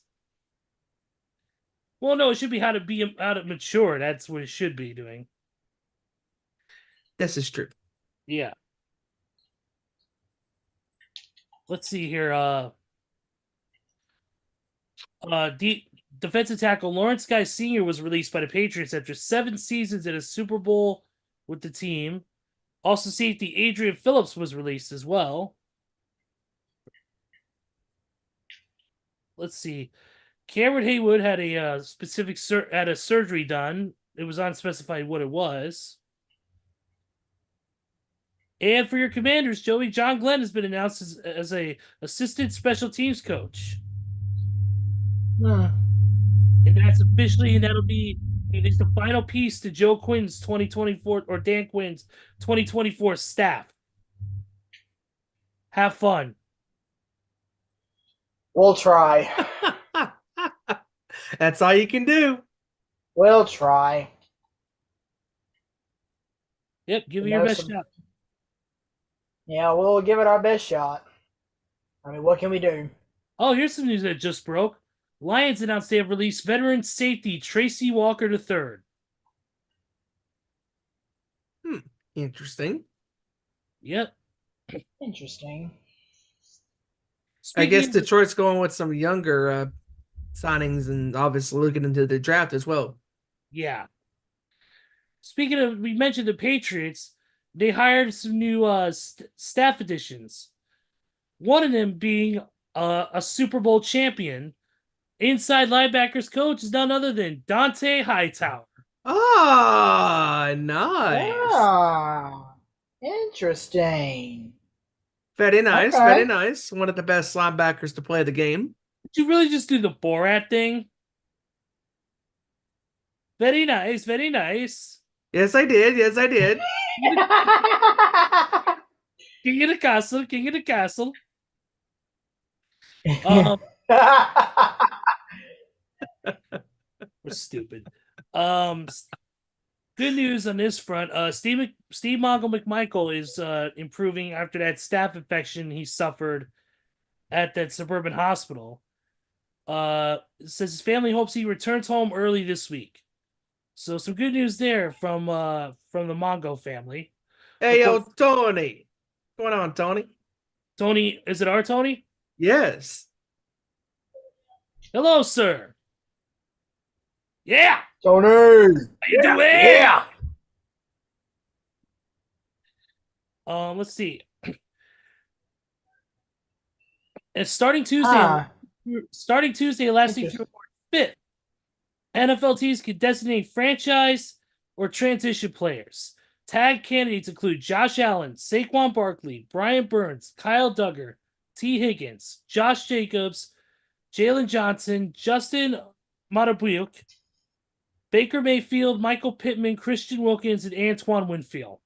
S5: Well, no, it should be how to mature. That's what it should be doing.
S6: This is true.
S5: Yeah. Let's see here. Defensive tackle Lawrence Guy Sr. was released by the Patriots after 7 seasons in a Super Bowl with the team. Also, safety Adrian Phillips was released as well. Let's see. Cameron Haywood had a surgery done. It was unspecified what it was. And for your Commanders, Joey, John Glenn has been announced as a assistant special teams coach. And that's officially, and it is the final piece to Joe Quinn's 2024 or Dan Quinn's 2024 staff. Have fun.
S3: We'll try.
S6: That's all you can do.
S3: We'll try.
S5: Yep, give it your best shot.
S3: Yeah, we'll give it our best shot. I mean, what can we do?
S5: Oh, here's some news that just broke. Lions announced they have released veteran safety Tracy Walker III.
S6: Interesting.
S5: Yep.
S3: Interesting.
S6: I guess Detroit's going with some younger signings and obviously looking into the draft as well.
S5: Yeah. Speaking of, we mentioned the Patriots. They hired some new staff additions. One of them being a Super Bowl champion. Inside linebackers coach is none other than Dante Hightower.
S6: Ah, nice.
S3: Ah, interesting.
S6: Very nice,
S3: Okay.
S6: very nice. One of the best linebackers to play the game.
S5: Did you really just do the Borat thing? Very nice, very nice.
S6: Yes, I did. Yes, I did.
S5: King of the castle, king of the castle. We're stupid. Good news on this front. Steve Mongo McMichael is improving after that staph infection he suffered at that suburban hospital. Says his family hopes he returns home early this week. So some good news there from the Mongo family.
S6: Hey, yo, Tony. What's going on, Tony?
S5: Tony, is it our Tony?
S6: Yes.
S5: Hello, sir. Yeah.
S3: Tony.
S5: How you doing?
S3: Yeah.
S5: Let's see. And starting Tuesday last week through March 5th, NFL teams can designate franchise or transition players. Tag candidates include Josh Allen, Saquon Barkley, Brian Burns, Kyle Duggar, T. Higgins, Josh Jacobs, Jalen Johnson, Justin Matabuik, Baker Mayfield, Michael Pittman, Christian Wilkins, and Antoine Winfield.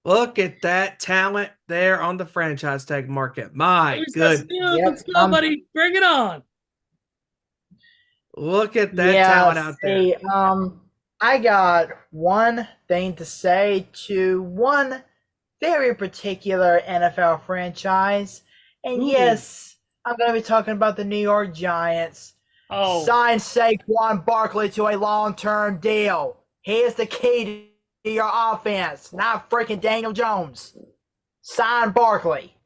S6: Look at that talent there on the franchise tag market. My good.
S5: Let's go, buddy. Bring it on.
S6: Look at that talent out there.
S3: I got one thing to say to one very particular NFL franchise. And yes, I'm going to be talking about the New York Giants. Sign Saquon Barkley to a long-term deal. He is the key to your offense, not freaking Daniel Jones. Sign Barkley.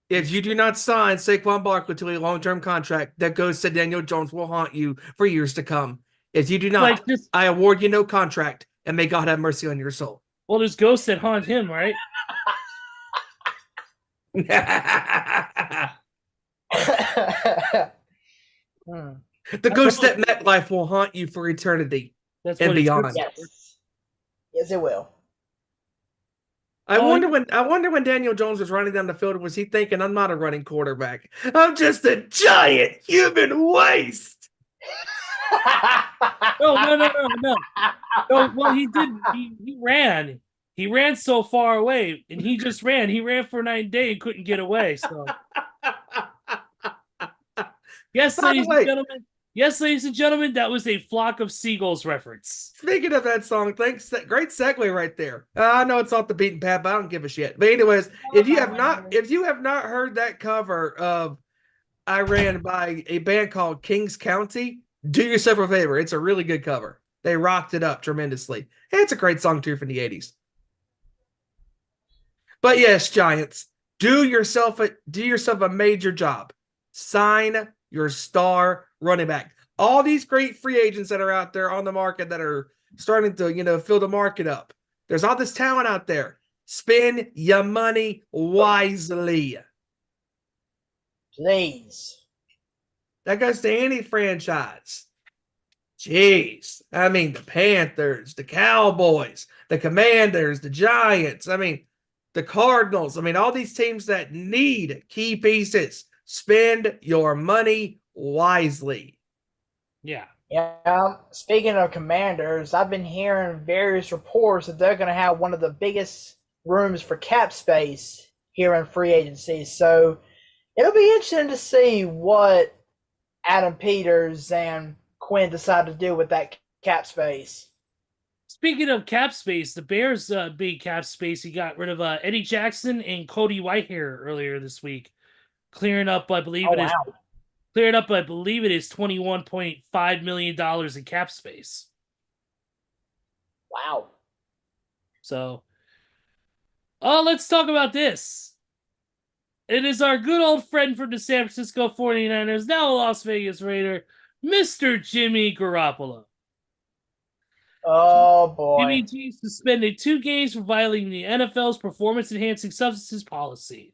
S6: If you do not sign Saquon Barkley to a long-term contract, that goes to Daniel Jones will haunt you for years to come. If you do not, I award you no contract, and may God have mercy on your soul.
S5: Well, there's ghosts that haunt him, right?
S6: The ghost at MetLife will haunt you for eternity and beyond.
S3: Yes, it will.
S6: I wonder when Daniel Jones was running down the field, was he thinking, I'm not a running quarterback. I'm just a giant human waste.
S5: No. No, well, he did. He ran. He ran so far away, and he just ran. He ran for 9 days and couldn't get away. So, yes,
S6: By the
S5: ladies and
S6: way,
S5: gentlemen. Yes, ladies and gentlemen, that was a flock of seagulls reference.
S6: speaking of that song, thanks. Great segue right there. I know it's off the beaten path, but I don't give a shit. But anyways, if you have not heard that cover of "I Ran" by a band called Kings County, do yourself a favor. It's a really good cover. They rocked it up tremendously. It's a great song too from the 80s. But yes, Giants, do yourself a major job. Sign your star running back. All these great free agents that are out there on the market that are starting to, fill the market up. There's all this talent out there. Spend your money wisely.
S3: Please.
S6: That goes to any franchise. Jeez. I mean, the Panthers, the Cowboys, the Commanders, the Giants. I mean, the Cardinals. I mean, all these teams that need key pieces. Spend your money wisely.
S5: Yeah.
S3: Yeah. Speaking of Commanders, I've been hearing various reports that they're going to have one of the biggest rooms for cap space here in free agency. So it'll be interesting to see what Adam Peters and Quinn decide to do with that cap space.
S5: Speaking of cap space, the Bears' big cap space, he got rid of Eddie Jackson and Cody Whitehair earlier this week, clearing up, I believe it is $21.5 million in cap space.
S3: Wow.
S5: So, let's talk about this. It is our good old friend from the San Francisco 49ers, now a Las Vegas Raider, Mr. Jimmy Garoppolo.
S3: Oh, boy.
S5: Jimmy G suspended 2 games for violating the NFL's performance-enhancing substances policy.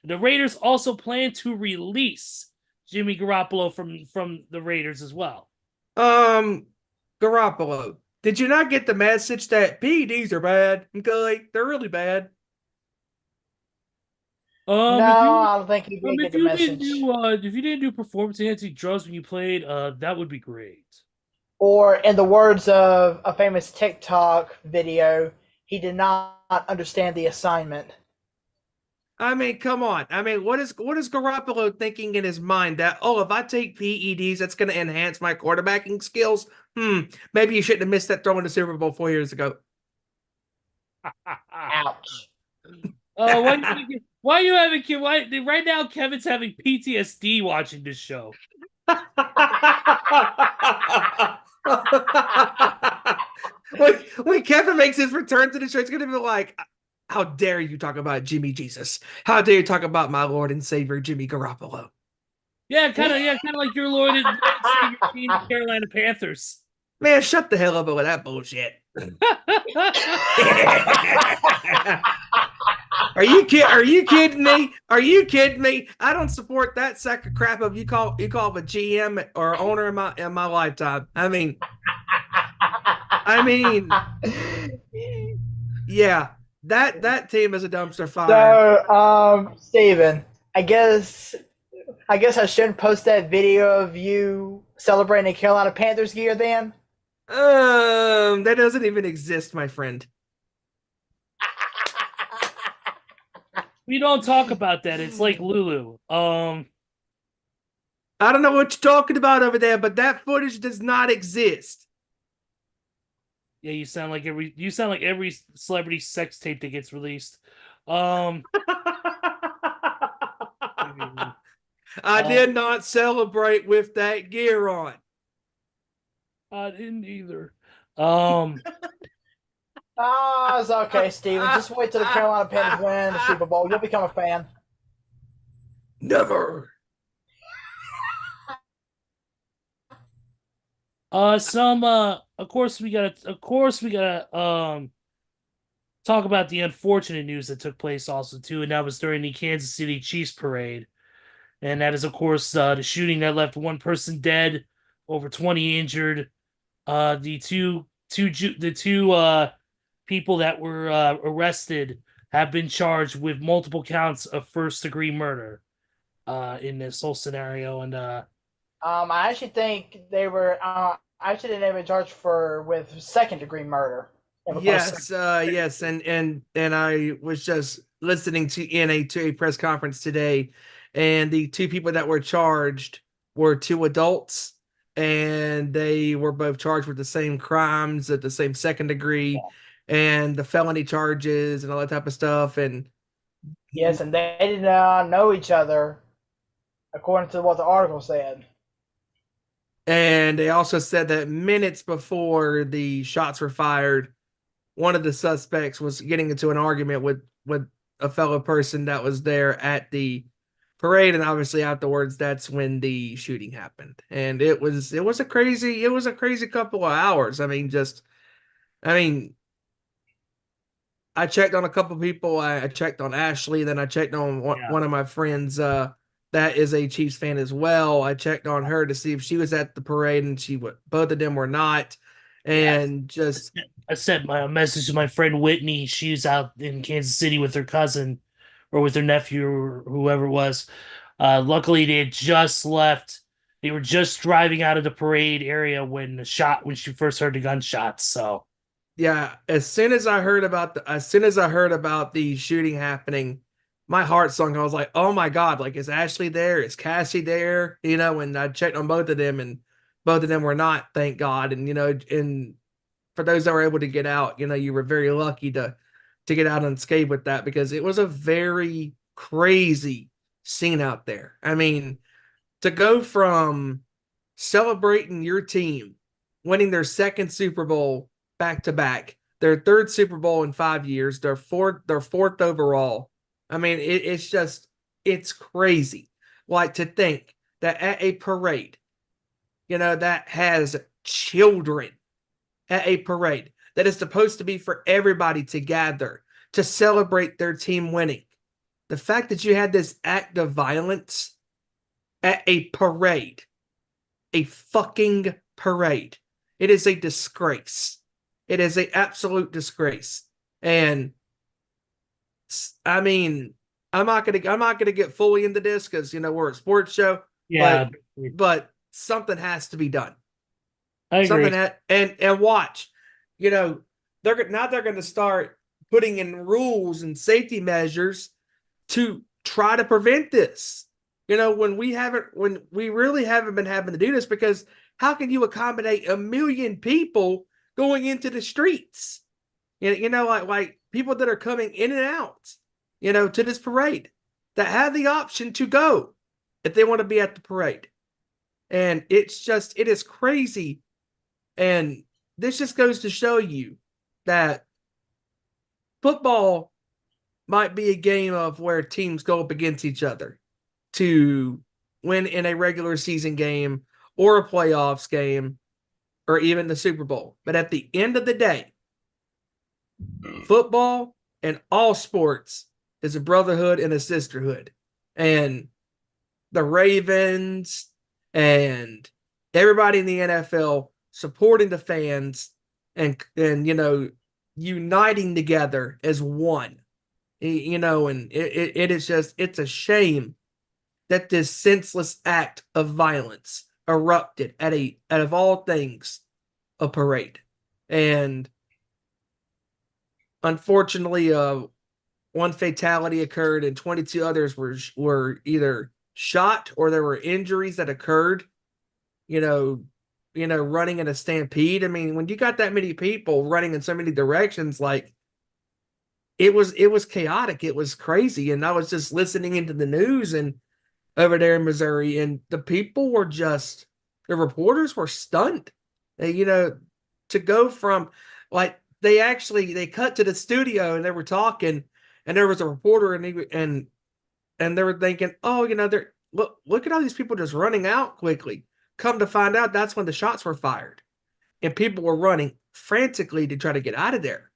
S5: The Raiders also plan to release Jimmy Garoppolo from the Raiders as well.
S6: Garoppolo, did you not get the message that PEDs are bad? Okay, they're really bad.
S3: No, I don't think he did get
S5: if
S3: the
S5: you
S3: message.
S5: if you didn't do performance-enhancing drugs when you played, that would be great.
S3: Or, in the words of a famous TikTok video, he did not understand the assignment.
S6: I mean, come on. I mean, what is Garoppolo thinking in his mind that, if I take PEDs, that's going to enhance my quarterbacking skills? Maybe you shouldn't have missed that throw in the Super Bowl 4 years ago.
S3: Ouch.
S5: Why are you having right now? Kevin's having PTSD watching this show.
S6: when Kevin makes his return to the show, it's going to be like, how dare you talk about Jimmy Jesus? How dare you talk about my Lord and Savior, Jimmy Garoppolo?
S5: Yeah, kind of like your Lord and Savior team, the Carolina Panthers.
S6: Man, shut the hell up with that bullshit. Are you kidding me? Are you kidding me? I don't support that sack of crap of you call a GM or owner in my lifetime. I mean, yeah, that team is a dumpster fire.
S3: So, Steven, I guess I shouldn't post that video of you celebrating Carolina Panthers gear then?
S6: That doesn't even exist, my friend.
S5: We don't talk about that. It's like Lulu.
S6: I don't know what you're talking about over there, but that footage does not exist.
S5: Yeah, you sound like every celebrity sex tape that gets released. I
S6: did not celebrate with that gear on.
S5: I didn't either.
S3: It's okay, Steven. Just wait till the Carolina Panthers win the Super Bowl. You'll become a fan.
S6: Never.
S5: Of course we gotta talk about the unfortunate news that took place also too, and that was during the Kansas City Chiefs parade. And that is, of course, the shooting that left 1 person dead, over 20 injured. The two people that were arrested have been charged with multiple counts of first-degree murder in this whole scenario. And
S3: I actually think they were. Actually, they were charged with second degree murder.
S6: Yes, yes, and I was just listening to a press conference today, and the two people that were charged were two adults, and they were both charged with the same crimes at the same second degree, and the felony charges and all that type of stuff, and
S3: Yes, and they did not know each other, according to what the article said.
S6: they also said that minutes before the shots were fired, one of the suspects was getting into an argument with a fellow person that was there at the parade, and obviously afterwards that's when the shooting happened. And it was a crazy couple of hours. I mean I checked on a couple of people. I checked on Ashley, then I checked on one of my friends that is a Chiefs fan as well. I checked on her to see if she was at the parade, and both of them were not. And just
S5: I sent my message to my friend Whitney. She's out in Kansas City with her cousin or with her nephew or whoever it was. Luckily, they had just left. They were just driving out of the parade area when she first heard the gunshots. So
S6: yeah, as soon as I heard about the shooting happening, my heart sunk. I was like, "Oh my God, like is Ashley there? Is Cassie there?" And I checked on both of them, and both of them were not, thank God. And for those that were able to get out, you were very lucky to get out unscathed with that, because it was a very crazy scene out there. I mean, to go from celebrating your team winning their second Super Bowl back to back, their third Super Bowl in 5 years, their fourth overall. I mean, it's crazy. Like, to think that at a parade, that has children, at a parade that is supposed to be for everybody to gather to celebrate their team winning. The fact that you had this act of violence at a parade, a fucking parade. It is a disgrace. It is an absolute disgrace. And I mean, I'm not gonna get fully into this because we're a sports show.
S5: yeah,
S6: But something has to be done.
S5: I agree.
S6: And watch, they're going to start putting in rules and safety measures to try to prevent this. When we really haven't been having to do this, because how can you accommodate 1 million people going into the streets? Like people that are coming in and out, to this parade, that have the option to go if they want to be at the parade. And it is crazy. And this just goes to show you that football might be a game of where teams go up against each other to win in a regular season game or a playoffs game or even the Super Bowl. But at the end of the day, football and all sports is a brotherhood and a sisterhood. And the Ravens and everybody in the NFL supporting the fans and uniting together as one. And it's a shame that this senseless act of violence erupted at of all things, a parade. And unfortunately, one fatality occurred and 22 others were either shot or there were injuries that occurred, running in a stampede. I mean, when you got that many people running in so many directions, like it was chaotic. It was crazy. And I was just listening into the news and over there in Missouri, and the reporters were stunned. To go from, like, they cut to the studio and they were talking, and there was a reporter and they were thinking, oh, look at all these people just running out quickly. Come to find out, that's when the shots were fired, and people were running frantically to try to get out of there.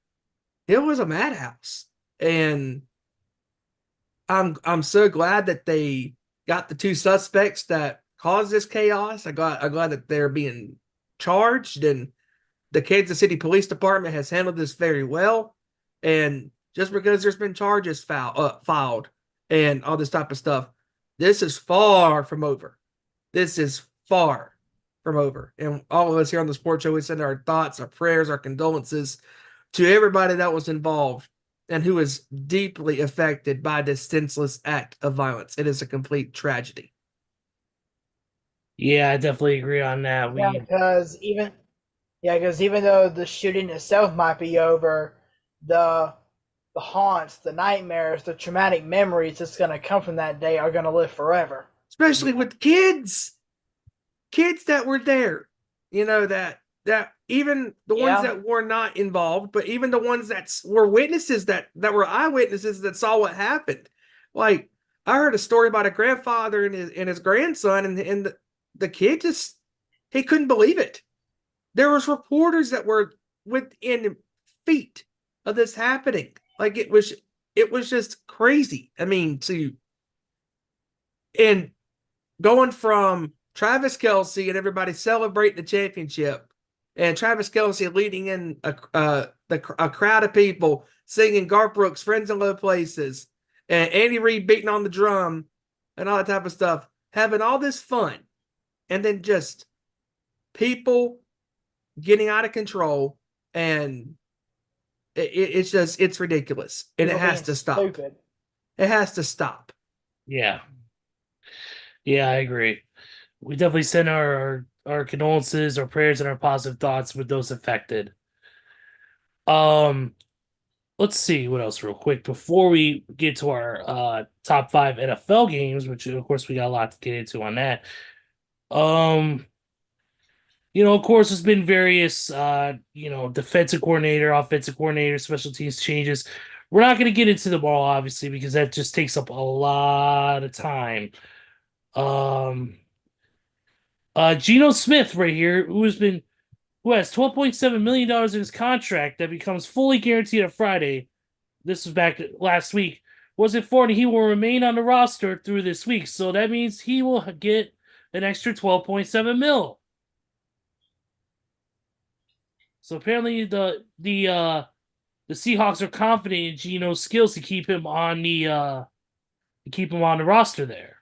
S6: It was a madhouse, and I'm so glad that they got the two suspects that caused this chaos. I'm glad that they're being charged, and the Kansas City Police Department has handled this very well. And just because there's been charges filed and all this type of stuff, this is far from over. This is far from over. And all of us here on the sports show, we send our thoughts, our prayers, our condolences to everybody that was involved and who is deeply affected by this senseless act of violence. It is a complete tragedy.
S5: Yeah, I definitely agree on that.
S3: Yeah, because even though the shooting itself might be over, the haunts, the nightmares, the traumatic memories that's going to come from that day are going to live forever.
S6: Especially with kids that were there, that even the ones that were not involved, but even the ones that were witnesses that were eyewitnesses that saw what happened. Like, I heard a story about a grandfather and his grandson, and the kid just, he couldn't believe it. There was reporters that were within feet of this happening. Like, it was just crazy. I mean, and going from Travis Kelce and everybody celebrating the championship, and Travis Kelce leading in a crowd of people singing Garth Brooks' "Friends in Low Places," and Andy Reid beating on the drum and all that type of stuff, having all this fun, and then just people getting out of control, and it's ridiculous, and it has to stop.
S3: Stupid.
S6: It has to stop.
S5: Yeah, I agree. We definitely send our condolences, our prayers, and our positive thoughts with those affected. Let's see what else real quick before we get to our top 5 NFL games, which of course we got a lot to get into on that. Of course, there's been various, defensive coordinator, offensive coordinator, special teams changes. We're not going to get into them all, obviously, because that just takes up a lot of time. Geno Smith right here, who has $12.7 million in his contract that becomes fully guaranteed on Friday. This was back last week. Was informed he will remain on the roster through this week, so that means he will get an extra $12.7 million. So apparently the Seahawks are confident in Geno's skills to keep him on the roster there.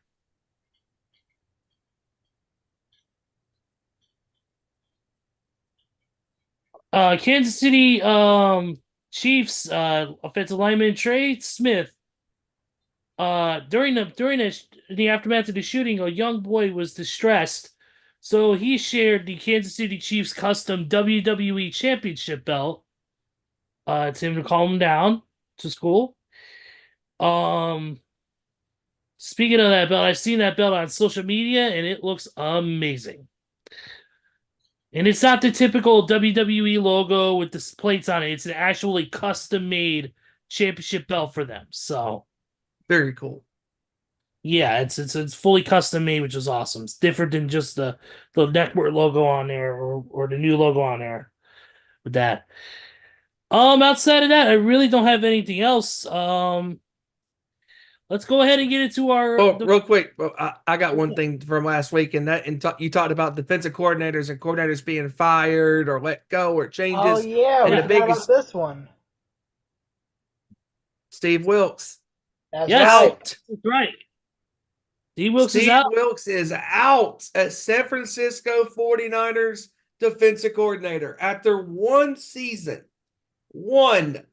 S5: Kansas City Chiefs offensive lineman Trey Smith. During the aftermath of the shooting, a young boy was distressed, so he shared the Kansas City Chiefs custom WWE Championship belt to him to calm him down to school. Speaking of that belt, I've seen that belt on social media, and it looks amazing. And it's not the typical WWE logo with the plates on it. It's an actually custom-made championship belt for them. So,
S6: very cool.
S5: Yeah, it's fully custom made, which is awesome. It's different than just the network logo on there or the new logo on there with that. Outside of that, I really don't have anything else. Let's go ahead and get into our.
S6: Real quick, I got one thing from last week, and you talked about defensive coordinators and coordinators being fired or let go or changes.
S3: Oh yeah,
S6: and
S3: we
S6: the biggest
S3: about this one.
S6: Steve Wilks.
S3: That's
S6: out.
S5: That's right. Steve Wilks
S6: Steve
S5: is out.
S6: Wilks is out as San Francisco 49ers defensive coordinator after one season. And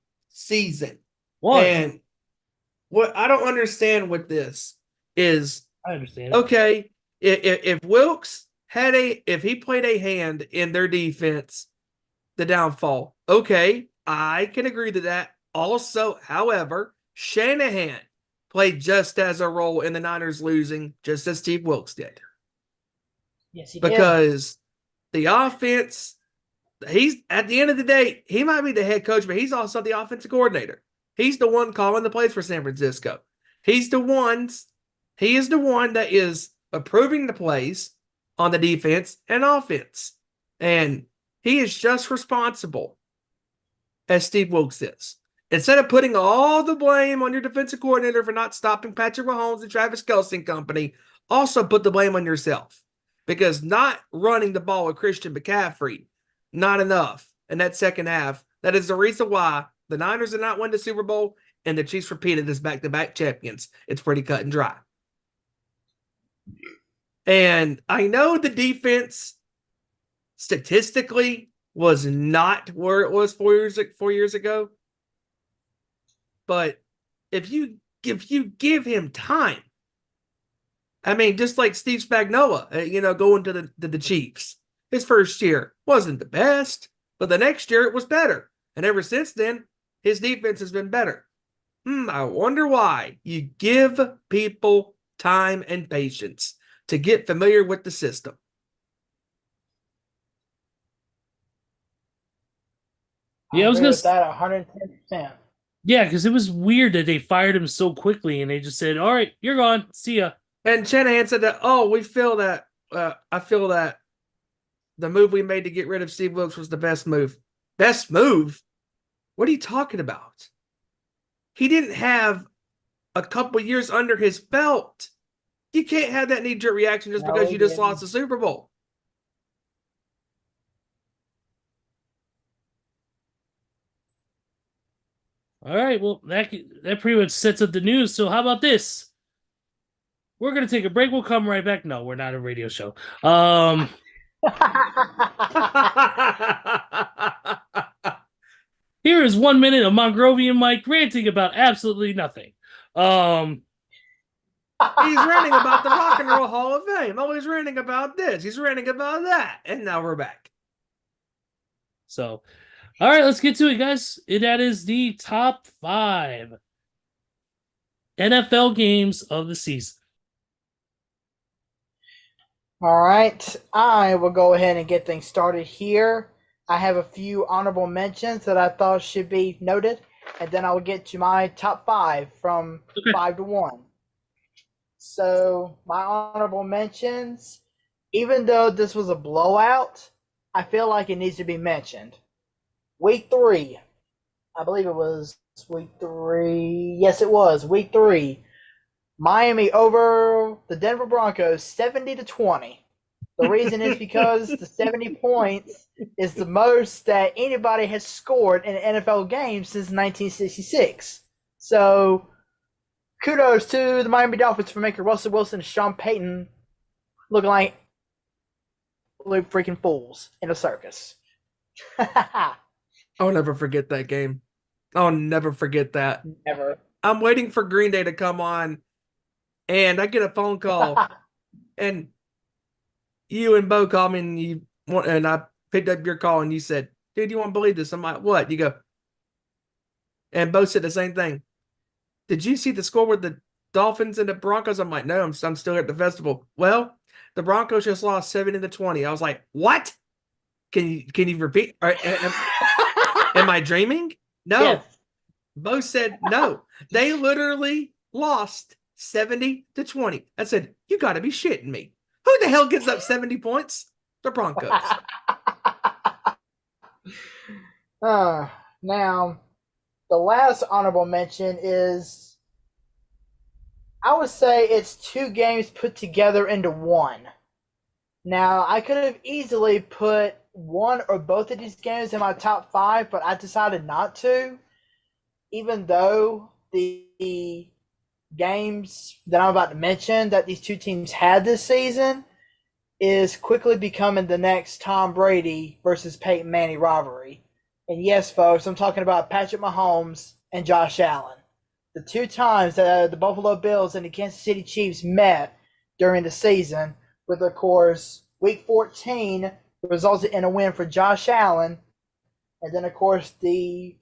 S6: what I don't understand with this is,
S5: I understand.
S6: Okay, if Wilks if he played a hand in their defense, the downfall, okay, I can agree to that. Also, however, Shanahan played just as a role in the Niners losing, just as Steve Wilks did.
S3: Yes, he did.
S6: Because the offense, he's at the end of the day, he might be the head coach, but he's also the offensive coordinator. He's the one calling the plays for San Francisco. He is the one that is approving the plays on the defense and offense. And he is just responsible as Steve Wilks is. Instead of putting all the blame on your defensive coordinator for not stopping Patrick Mahomes and Travis Kelce and company, also put the blame on yourself. Because not running the ball with Christian McCaffrey, not enough in that second half. That is the reason why the Niners did not win the Super Bowl and the Chiefs repeated as back-to-back champions. It's pretty cut and dry. And I know the defense statistically was not where it was 4 years ago. But if you give him time, I mean, just like Steve Spagnuolo, going to the Chiefs, his first year wasn't the best, but the next year it was better. And ever since then, his defense has been better. I wonder why. You give people time and patience to get familiar with the system.
S5: Yeah, I was
S3: agree
S5: gonna
S3: with that 110%.
S5: Yeah, because it was weird that they fired him so quickly and they just said, "All right, you're gone. See ya."
S6: And Shanahan said that, we feel that, I feel that the move we made to get rid of Steve Wilks was the best move. Best move? What are you talking about? He didn't have a couple years under his belt. You can't have that knee-jerk reaction just because you just lost the Super Bowl.
S5: All right, well, that pretty much sets up the news. So how about this? We're gonna take a break. We'll come right back. No, we're not a radio show. Here is 1 minute of Mongrovian Mike ranting about absolutely nothing.
S6: He's ranting about the Rock and Roll Hall of Fame. Oh, he's ranting about this. He's ranting about that. And now we're back.
S5: So, all right, let's get to it, guys. That is the top 5 NFL games of the season.
S3: All right, I will go ahead and get things started here. I have a few honorable mentions that I thought should be noted, and then I'll get to my top 5 from 5 to 1. So, my honorable mentions, even though this was a blowout, I feel like it needs to be mentioned. Week 3, I believe it was week 3. Yes, it was week 3. Miami over the Denver Broncos 70-20. The reason is because the 70 points is the most that anybody has scored in an NFL game since 1966. So, kudos to the Miami Dolphins for making Russell Wilson and Sean Payton looking like freaking fools in a circus.
S6: I'll never forget that game. I'll never forget that.
S3: Never.
S6: I'm waiting for Green Day to come on, and I get a phone call, and you and Bo called me, and I picked up your call, and you said, "Dude, you won't believe this." I'm like, "What?" You go, and Bo said the same thing. "Did you see the score with the Dolphins and the Broncos?" I'm like, "No, I'm still here at the festival." "Well, the Broncos just lost 70-20. I was like, "What? Can you repeat? Am I dreaming?" No.
S3: Yes.
S6: Bo said no. They literally lost 70-20. I said, "You got to be shitting me. Who the hell gives up 70 points?" The Broncos.
S3: Now, the last honorable mention is, I would say it's 2 games put together into one. Now, I could have easily put one or both of these games in my top 5, but I decided not to, even though the games that I'm about to mention that these 2 teams had this season is quickly becoming the next Tom Brady versus Peyton Manning rivalry. And yes, folks, I'm talking about Patrick Mahomes and Josh Allen. The 2 times that the Buffalo Bills and the Kansas City Chiefs met during the season, with, of course, Week 14 resulted in a win for Josh Allen, and then, of course, the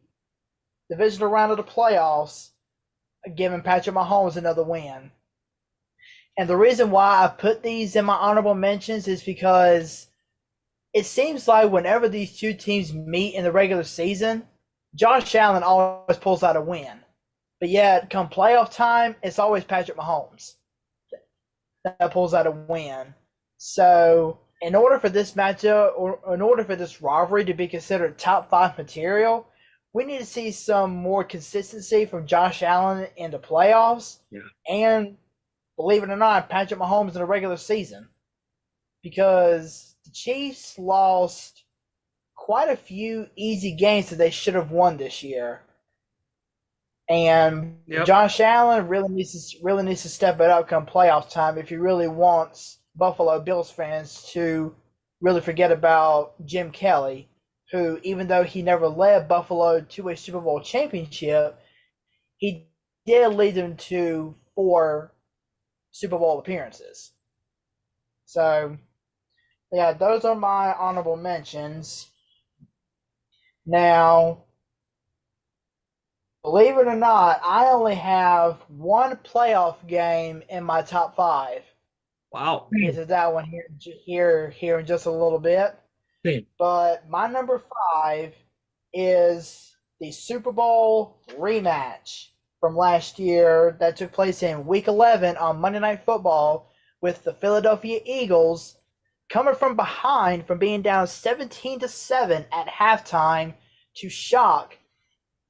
S3: divisional round of the playoffs giving Patrick Mahomes another win. And the reason why I put these in my honorable mentions is because it seems like whenever these 2 teams meet in the regular season, Josh Allen always pulls out a win. But yet, come playoff time, it's always Patrick Mahomes that pulls out a win. So, in order for this matchup, or in order for this rivalry to be considered top 5 material, we need to see some more consistency from Josh Allen in the playoffs.
S6: Yeah.
S3: And, believe it or not, Patrick Mahomes in the regular season. Because the Chiefs lost quite a few easy games that they should have won this year. And Josh Allen really needs to step it up come playoff time if he really wants Buffalo Bills fans to really forget about Jim Kelly, who, even though he never led Buffalo to a Super Bowl championship, he did lead them to 4 Super Bowl appearances. So, yeah, those are my honorable mentions. Now, believe it or not, I only have one playoff game in my top 5.
S6: Wow.
S3: Get to that one here in just a little bit.
S5: Same.
S3: But my number 5 is the Super Bowl rematch from last year that took place in Week 11 on Monday Night Football, with the Philadelphia Eagles coming from behind from being down 17-7 at halftime to shock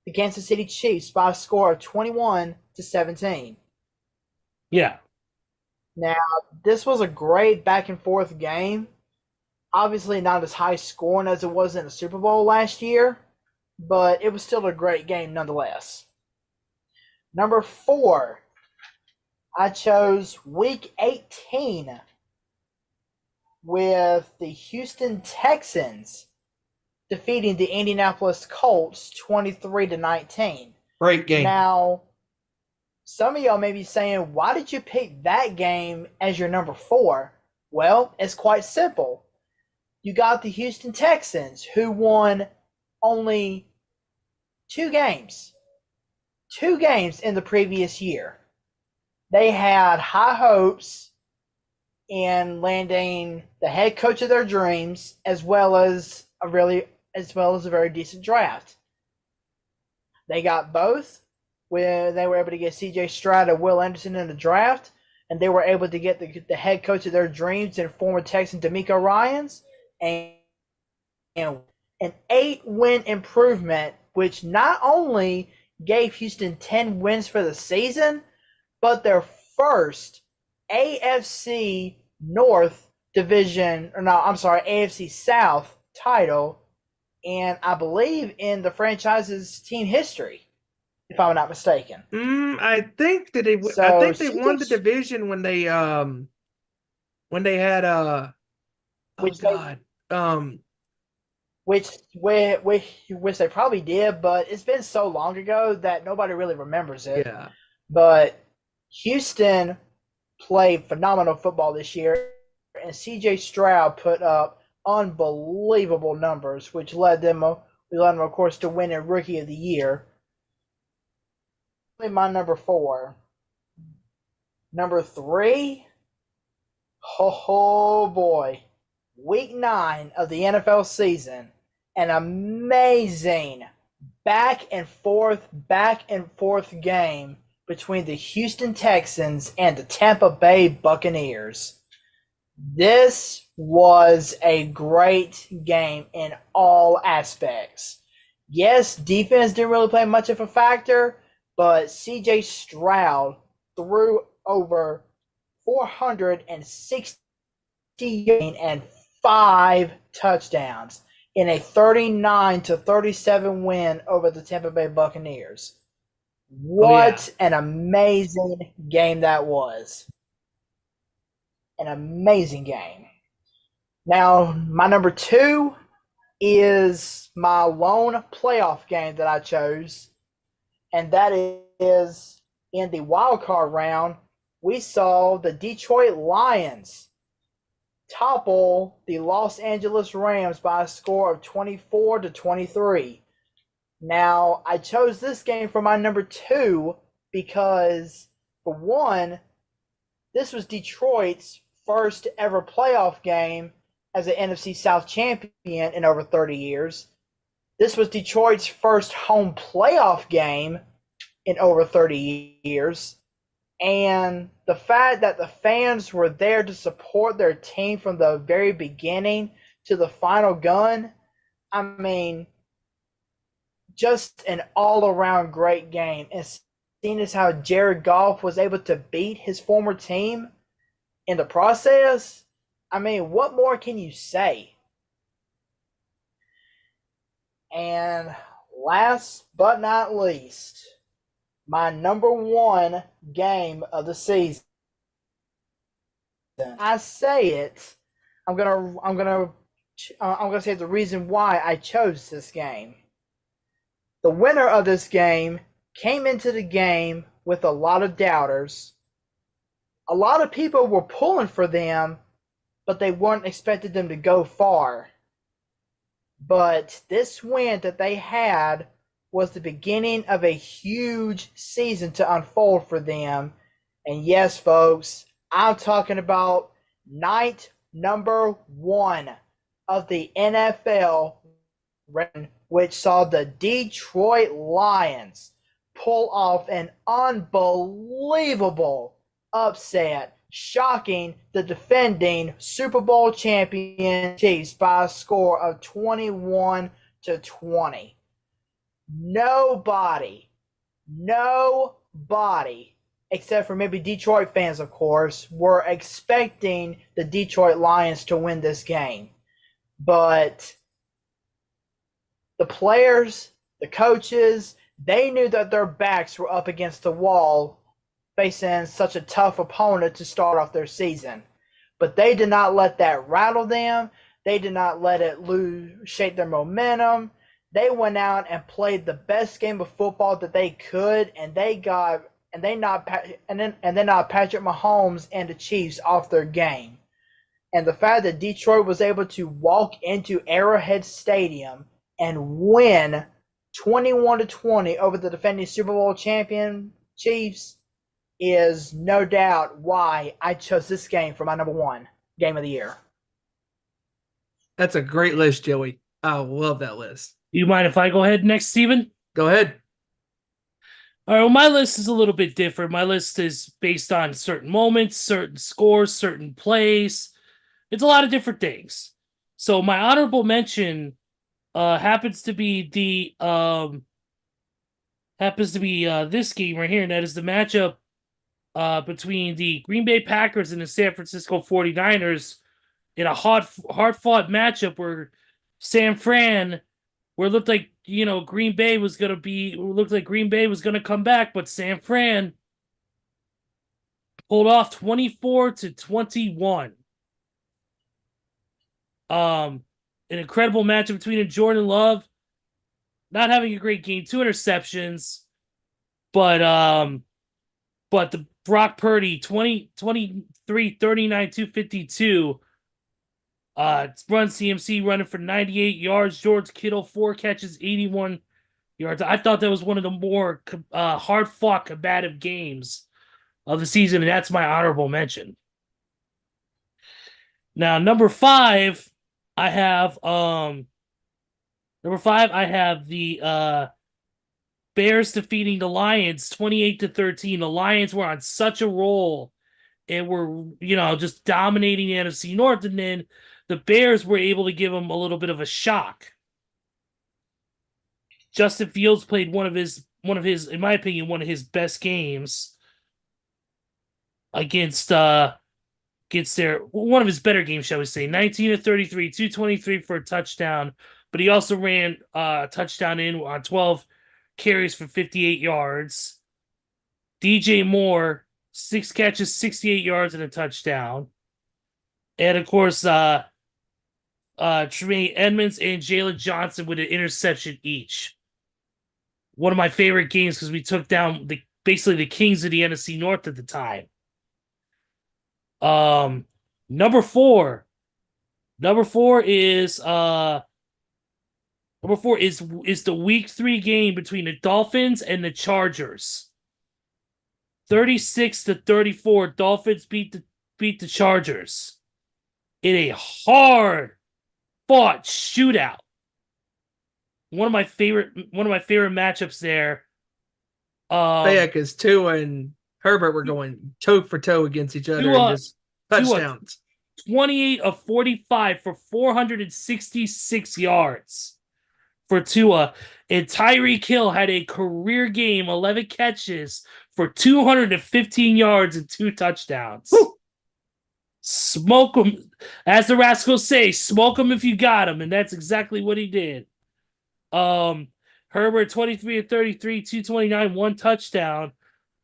S3: the Kansas City Chiefs by a score of 21-17.
S5: Yeah.
S3: Now, this was a great back and forth game. Obviously not as high scoring as it was in the Super Bowl last year, but it was still a great game nonetheless. Number 4, I chose Week 18 with the Houston Texans defeating the Indianapolis Colts 23-19.
S6: Great game.
S3: Now, some of y'all may be saying, why did you pick that game as your number 4? Well, it's quite simple. You got the Houston Texans, who won only 2 games. 2 games in the previous year. They had high hopes in landing the head coach of their dreams, as well as a very decent draft. They got both, when they were able to get C.J. Stroud and Will Anderson in the draft, and they were able to get the head coach of their dreams and former Texan DeMeco Ryans, and an 8-win improvement, which not only gave Houston 10 wins for the season, but their first AFC North division, AFC South title, and I believe in the franchise's team history, if I'm not mistaken.
S6: I think that they won the division when they had
S3: which they probably did, but it's been so long ago that nobody really remembers it.
S6: Yeah.
S3: But Houston played phenomenal football this year, and C.J. Stroud put up unbelievable numbers, which led them, of course, to win a Rookie of the Year. My number 4. Number 3, oh boy, Week 9 of the NFL season, an amazing back and forth game between the Houston Texans and the Tampa Bay Buccaneers. This was a great game in all aspects. Yes, defense didn't really play much of a factor, but C.J. Stroud threw over 460 and 5 touchdowns in a 39-37 win over the Tampa Bay Buccaneers. What an amazing game that was. An amazing game. Now, my number 2 is my lone playoff game that I chose, and that is in the wild card round. We saw the Detroit Lions topple the Los Angeles Rams by a score of 24-23. Now, I chose this game for my number 2 because, for one, this was Detroit's first ever playoff game as an NFC South champion in over 30 years. This was Detroit's first home playoff game in over 30 years. And the fact that the fans were there to support their team from the very beginning to the final gun, I mean, just an all-around great game. And seeing as how Jared Goff was able to beat his former team in the process, I mean, what more can you say? And last but not least, my number 1 game of the season I say it, I'm gonna say the reason why I chose this game. The winner of this game came into the game with a lot of doubters. A lot of people were pulling for them, but they weren't expecting them to go far. But this win that they had was the beginning of a huge season to unfold for them. And yes, folks, I'm talking about night number 1 of the NFL, which saw the Detroit Lions pull off an unbelievable upset, shocking the defending Super Bowl champion Chiefs by a score of 21-20. Nobody, except for maybe Detroit fans, of course, were expecting the Detroit Lions to win this game. But the players, the coaches, they knew that their backs were up against the wall facing such a tough opponent to start off their season. But they did not let that rattle them. They did not let it shake their momentum. They went out and played the best game of football that they could, and they knocked Patrick Mahomes and the Chiefs off their game. And the fact that Detroit was able to walk into Arrowhead Stadium and win 21-20 over the defending Super Bowl champion Chiefs is no doubt why I chose this game for my number 1 game of the year.
S6: That's a great list, Joey. I love that list.
S5: You mind if I go ahead next, Steven?
S6: Go ahead.
S5: All right, well, my list is a little bit different. My list is based on certain moments, certain scores, certain plays. It's a lot of different things. So my honorable mention happens to be this game right here, and that is the matchup between the Green Bay Packers and the San Francisco 49ers in a hard-fought matchup where it looked like Green Bay was gonna come back, but San Fran pulled off 24-21. An incredible matchup between Jordan Love, not having a great game, 2 interceptions, but the Brock Purdy 23, 39, 252. Run CMC running for 98 yards. George Kittle 4 catches, 81 yards. I thought that was one of the more hard-fought, combative games of the season, and that's my honorable mention. Now, number 5, I have the Bears defeating the Lions 28-13. The Lions were on such a roll and were, just dominating the NFC North, and then the Bears were able to give them a little bit of a shock. Justin Fields played one of his, in my opinion, one of his best games against one of his better games, shall we say. 19-33, 223 for a touchdown, but he also ran a touchdown in on 12 carries for 58 yards. DJ Moore, 6 catches, 68 yards and a touchdown. And of course, Tremaine Edmonds and Jalen Johnson with an interception each. One of my favorite games because we took down basically the kings of the NFC North at the time. Number four is the week 3 game between the Dolphins and the Chargers. 36-34, Dolphins beat the Chargers in a hard-fought shootout. One of my favorite matchups there.
S6: Yeah, because Tua and Herbert were going toe for toe against each other and just touchdowns.
S5: 28 of 45 for 466 yards for Tua. And Tyreek Hill had a career game, 11 catches for 215 yards and 2 touchdowns. Woo! Smoke them. As the Rascals say, smoke them if you got them. And that's exactly what he did. Herbert, 23 of 33, 229, 1 touchdown.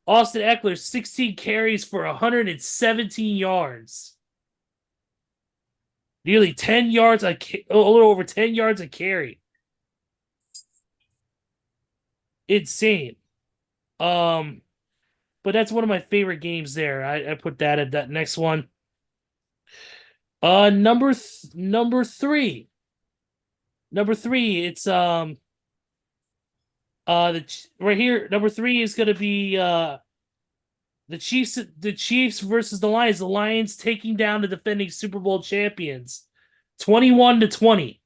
S5: Austin Eckler, 16 carries for 117 yards. Nearly 10 yards, a little over 10 yards a carry. Insane. But that's one of my favorite games there. I put that at that next one. Number three. Number three, it's right here. Number three is gonna be the Chiefs versus the Lions. The Lions taking down the defending Super Bowl champions, 21-20.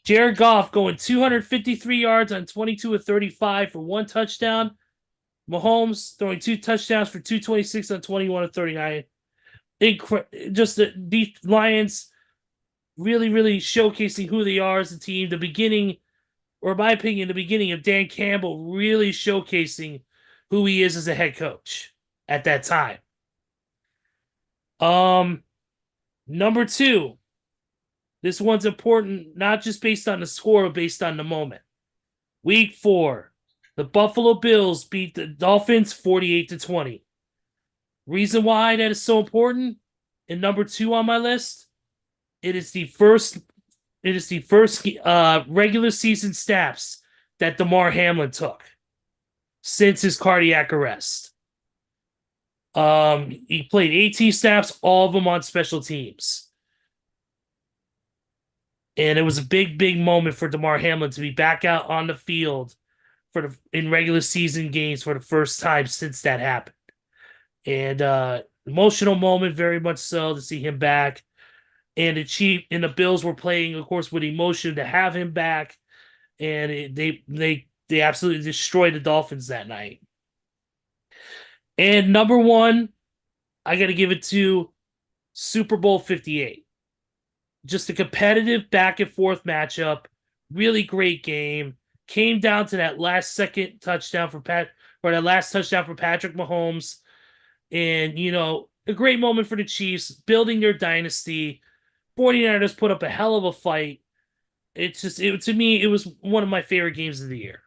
S5: Jared Goff going 253 yards on 22 of 35 for 1 touchdown. Mahomes throwing 2 touchdowns for 226 on 21 of 39. Just the Lions really, really showcasing who they are as a team. The beginning, or in my opinion, the beginning of Dan Campbell really showcasing who he is as a head coach at that time. Number 2. This one's important, not just based on the score, but based on the moment. Week 4, the Buffalo Bills beat the Dolphins 48-20. Reason why that is so important, and number 2 on my list, it is the first regular season snaps that Damar Hamlin took since his cardiac arrest. He played 18 snaps, all of them on special teams. And it was a big, big moment for Damar Hamlin to be back out on the field in regular season games for the first time since that happened. And emotional moment, very much so, to see him back. And the Bills were playing, of course, with emotion to have him back. And they absolutely destroyed the Dolphins that night. And number 1, I got to give it to Super Bowl 58. Just a competitive back and forth matchup. Really great game. Came down to that last touchdown for Patrick Mahomes. And, a great moment for the Chiefs, building their dynasty. 49ers put up a hell of a fight. To me, it was one of my favorite games of the year.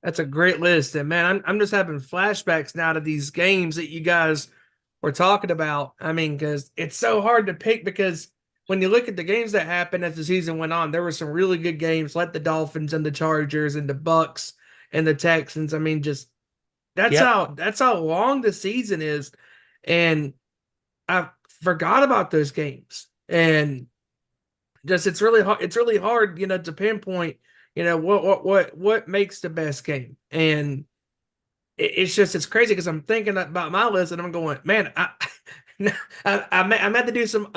S6: That's a great list. And man, I'm just having flashbacks now to these games that you guys were talking about. I mean, because it's so hard to pick, because when you look at the games that happened as the season went on, there were some really good games like the Dolphins and the Chargers and the Bucks and the Texans. I mean, just that's how long the season is. And I forgot about those games. And just it's really hard, to pinpoint, what makes the best game. And it's crazy, because I'm thinking about my list and I'm going, man, I'm had to do some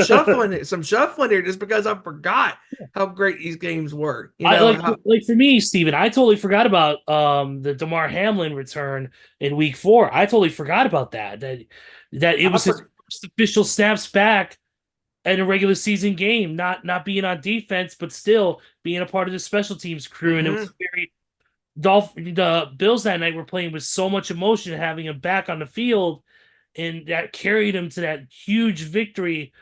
S6: shuffling here, just because I forgot how great these games were.
S5: Like for me, Steven, I totally forgot about the Damar Hamlin return in week 4. I totally forgot about that it was his first official snaps back in a regular season game, not being on defense, but still being a part of the special teams crew. And it was the Bills that night were playing with so much emotion, having him back on the field, and that carried him to that huge victory,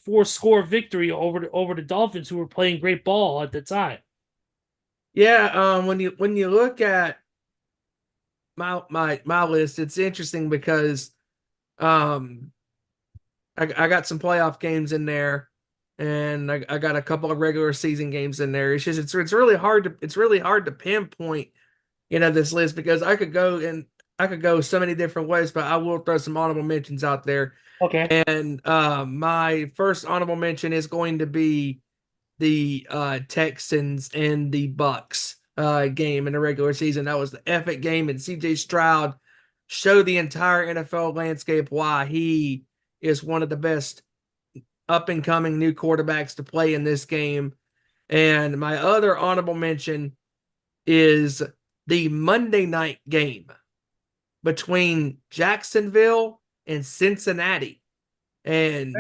S5: 4-score victory over the Dolphins, who were playing great ball at the time.
S6: Yeah, when you look at my list, it's interesting because I got some playoff games in there, and I got a couple of regular season games in there. It's just it's really hard to pinpoint, this list, because I could go so many different ways, but I will throw some honorable mentions out there.
S5: Okay.
S6: And my first honorable mention is going to be the Texans and the Bucks game in the regular season. That was the epic game, and CJ Stroud showed the entire NFL landscape why he is one of the best up-and-coming new quarterbacks to play in this game. And my other honorable mention is the Monday night game between Jacksonville and Cincinnati. And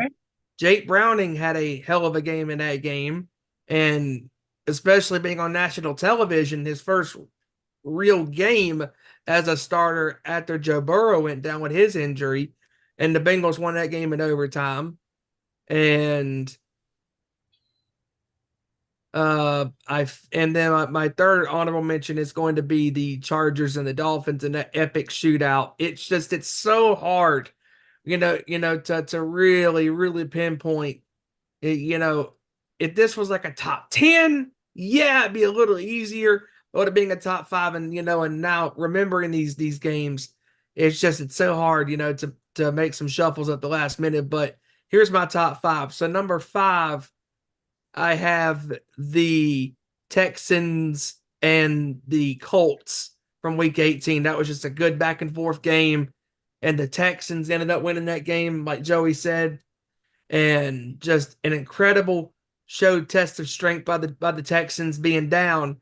S6: Jake Browning had a hell of a game in that game. And especially being on national television, his first real game as a starter after Joe Burrow went down with his injury. And the Bengals won that game in overtime. And then my third honorable mention is going to be the Chargers and the Dolphins in that epic shootout. It's so hard to really, really pinpoint, if this was like a top 10, yeah, it'd be a little easier. It would have been a top 5, and now remembering these games, it's so hard, to make some shuffles at the last minute. But here's my top 5. So number 5, I have the Texans and the Colts from week 18. That was just a good back and forth game. And the Texans ended up winning that game, like Joey said. And just an incredible showed test of strength by the Texans being down.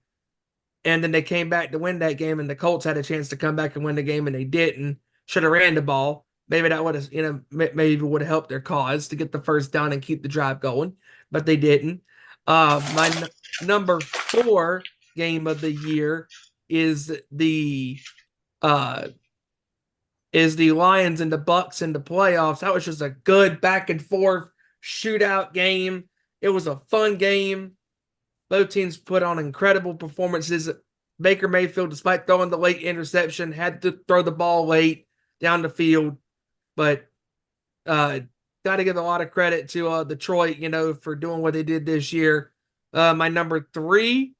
S6: And then they came back to win that game, and the Colts had a chance to come back and win the game, and they didn't. Should have ran the ball. Maybe that would have, maybe would have helped their cause to get the first down and keep the drive going, but they didn't. My number 4 game of the year is the Lions and the Bucks in the playoffs. That was just a good back and forth shootout game. It was a fun game. Both teams put on incredible performances. Baker Mayfield, despite throwing the late interception, had to throw the ball late down the field. But got to give a lot of credit to Detroit, for doing what they did this year. My number 3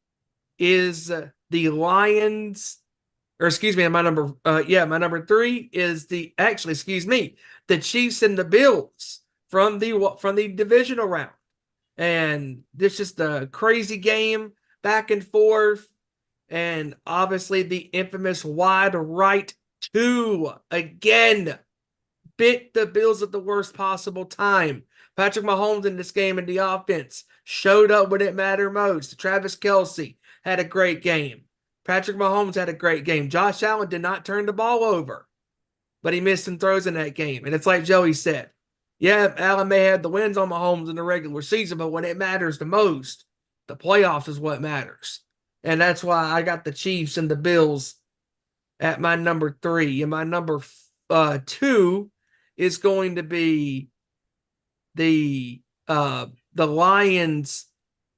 S6: is the Lions. Or excuse me, my number 3 is the Chiefs and the Bills from the divisional round. And this just a crazy game, back and forth. And obviously the infamous wide right 2 again bit the Bills at the worst possible time. Patrick Mahomes in this game in the offense showed up when it mattered most. Travis Kelce had a great game. Patrick Mahomes had a great game. Josh Allen did not turn the ball over, but he missed some throws in that game. And it's like Joey said, yeah, Allen may have the wins on Mahomes in the regular season, but when it matters the most, the playoffs is what matters. And that's why I got the Chiefs and the Bills at my number 3. And my number 2 is going to be the Lions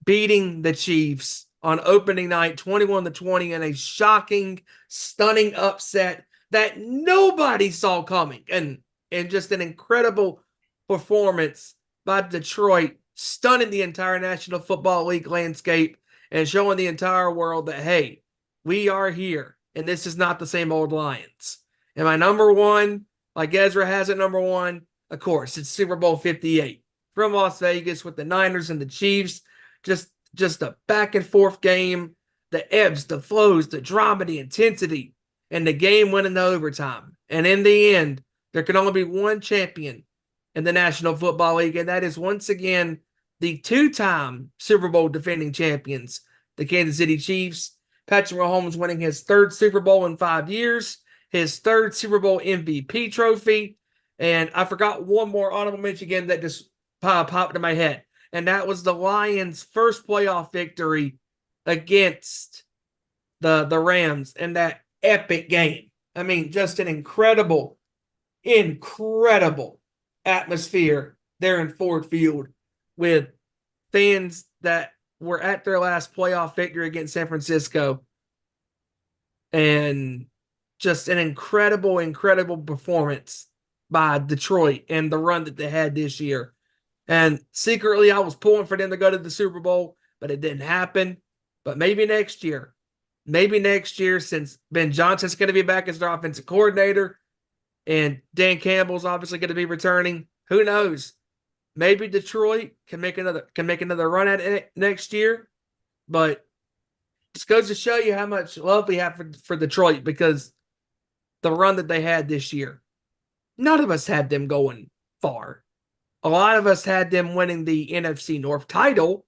S6: beating the Chiefs on opening night 21-20 in a shocking, stunning upset that nobody saw coming. And just an incredible performance by Detroit, stunning the entire National Football League landscape and showing the entire world that, hey, we are here and this is not the same old Lions. And my number 1, like Ezra has it number 1, of course, it's Super Bowl 58 from Las Vegas with the Niners and the Chiefs. Just a back and forth game, the ebbs, the flows, the drama, the intensity, and the game went into overtime. And in the end, there can only be one champion in the National Football League, and that is once again the 2-time Super Bowl defending champions, the Kansas City Chiefs. Patrick Mahomes winning his 3rd Super Bowl in 5 years, his 3rd Super Bowl MVP trophy, and I forgot one more honorable mention again that just popped in my head, and that was the Lions' first playoff victory against the Rams in that epic game. I mean, just an incredible atmosphere there in Ford Field with fans that were at their last playoff victory against San Francisco. And just an incredible performance by Detroit and the run that they had this year. And secretly, I was pulling for them to go to the Super Bowl, but it didn't happen. But maybe next year, since Ben Johnson's going to be back as their offensive coordinator, and Dan Campbell's obviously going to be returning. Who knows? Maybe Detroit can make another run at it next year. But just goes to show you how much love we have for Detroit, because the run that they had this year, none of us had them going far. A lot of us had them winning the NFC North title,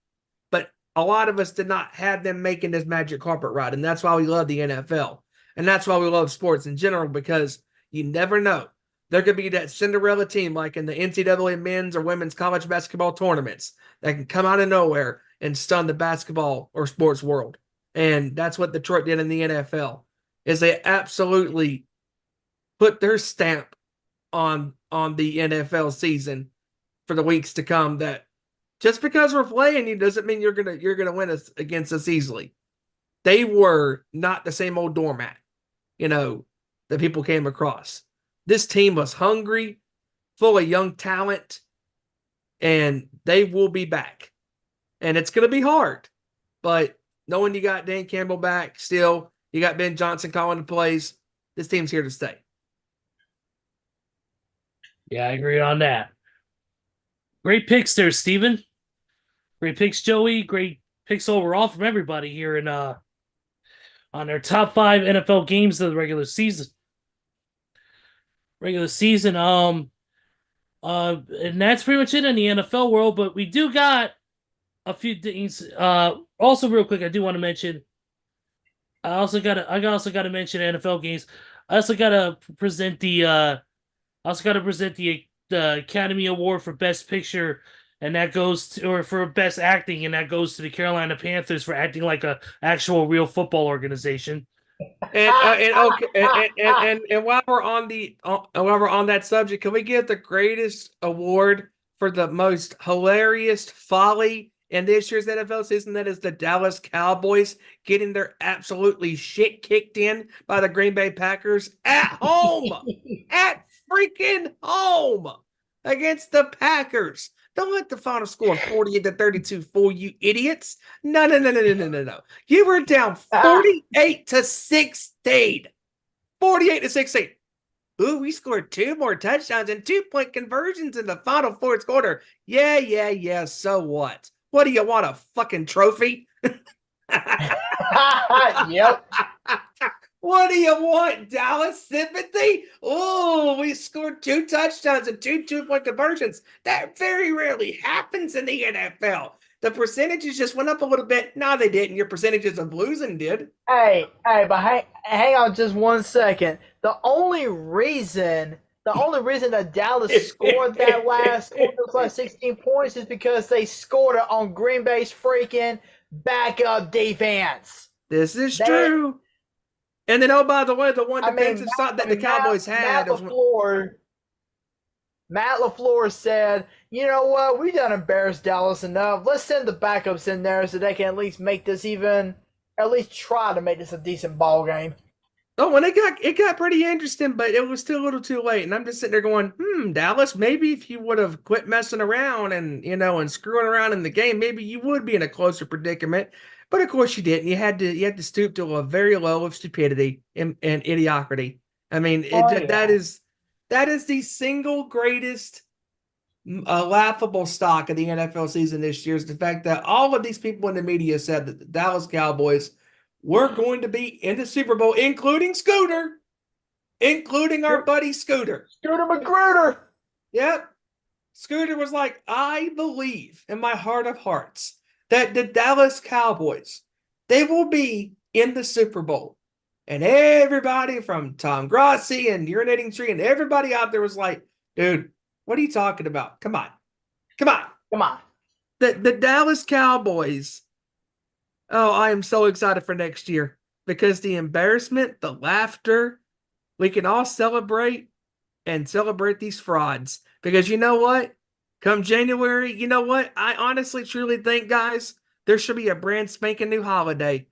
S6: but a lot of us did not have them making this magic carpet ride. And that's why we love the NFL. And that's why we love sports in general, because you never know. There could be that Cinderella team like in the NCAA men's or women's college basketball tournaments that can come out of nowhere and stun the basketball or sports world. And that's what Detroit did in the NFL, is they absolutely put their stamp on the NFL season for the weeks to come, that just because we're playing you doesn't mean you're gonna win us against us easily. They were not the same old doormat, that people came across. This team was hungry full of young talent, and they will be back. And it's going to be hard, but knowing you got Dan Campbell back still, you got Ben Johnson calling the plays, this team's here to stay.
S5: Yeah, I agree on that. Great picks there, Steven. Great picks, Joey. Great picks overall from everybody here in on their top 5 NFL games of the regular season. And that's pretty much it in the NFL world, but we do got a few things. Also real quick, I do want to mention I also gotta mention NFL games. I also gotta present the Academy Award for Best Picture, and that goes to, or for Best Acting, and that goes to the Carolina Panthers for acting like a actual real football organization.
S6: And while we're on that subject, can we give the greatest award for the most hilarious folly in this year's NFL season? That is the Dallas Cowboys getting their absolutely shit kicked in by the Green Bay Packers at home, at freaking home against the Packers. Don't let the final score 48-32 fool you idiots. No. You were down 48-16. 48-16. Ooh, we scored 2 more touchdowns and 2-point conversions in the final fourth quarter. Yeah. So what? What do you want, a fucking trophy?
S3: Yep.
S6: What do you want, Dallas? Sympathy? Oh, we scored 2 touchdowns and 2 2-point conversions. That very rarely happens in the NFL. The percentages just went up a little bit. No, they didn't. Your percentages of losing did.
S3: Hey, but hang on just 1 second. The only reason that Dallas scored that last 16 points is because they scored it on Green Bay's freaking backup defense.
S6: This is true. And then, oh, by the way, the one defensive side that the Cowboys had.
S3: Matt LaFleur said, you know what, we done embarrassed Dallas enough. Let's send the backups in there so they can at least make this at least try to make this a decent ball game.
S6: Oh, and it got pretty interesting, but it was still a little too late. And I'm just sitting there going, Dallas, maybe if you would have quit messing around and screwing around in the game, maybe you would be in a closer predicament. But of course you didn't. You had to stoop to a very low of stupidity and idiocy. I mean, that is the single greatest laughable stock of the NFL season this year, is the fact that all of these people in the media said that the Dallas Cowboys were going to be in the Super Bowl, including our buddy Scooter.
S3: Scooter McGruder.
S6: Yep. Scooter was like, I believe in my heart of hearts that the Dallas Cowboys, they will be in the Super Bowl. And everybody from Tom Grossi and Urinating Tree and everybody out there was like, dude, what are you talking about? Come on. The Dallas Cowboys, oh, I am so excited for next year because the embarrassment, the laughter, we can all celebrate these frauds. Because you know what? Come January, you know what? I honestly, truly think, guys, there should be a brand spanking new holiday.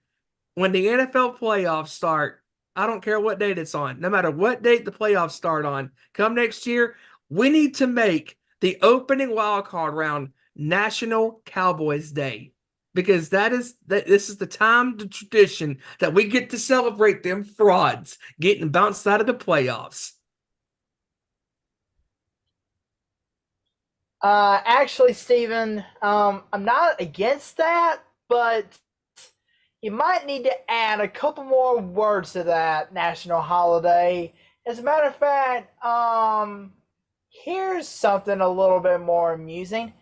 S6: When the NFL playoffs start, I don't care what date it's on, no matter what date the playoffs start on, come next year, we need to make the opening wildcard round National Cowboys Day. Because this is the time, the tradition that we get to celebrate them frauds getting bounced out of the playoffs.
S3: Actually, Steven, I'm not against that, but you might need to add a couple more words to that national holiday. As a matter of fact, here's something a little bit more amusing.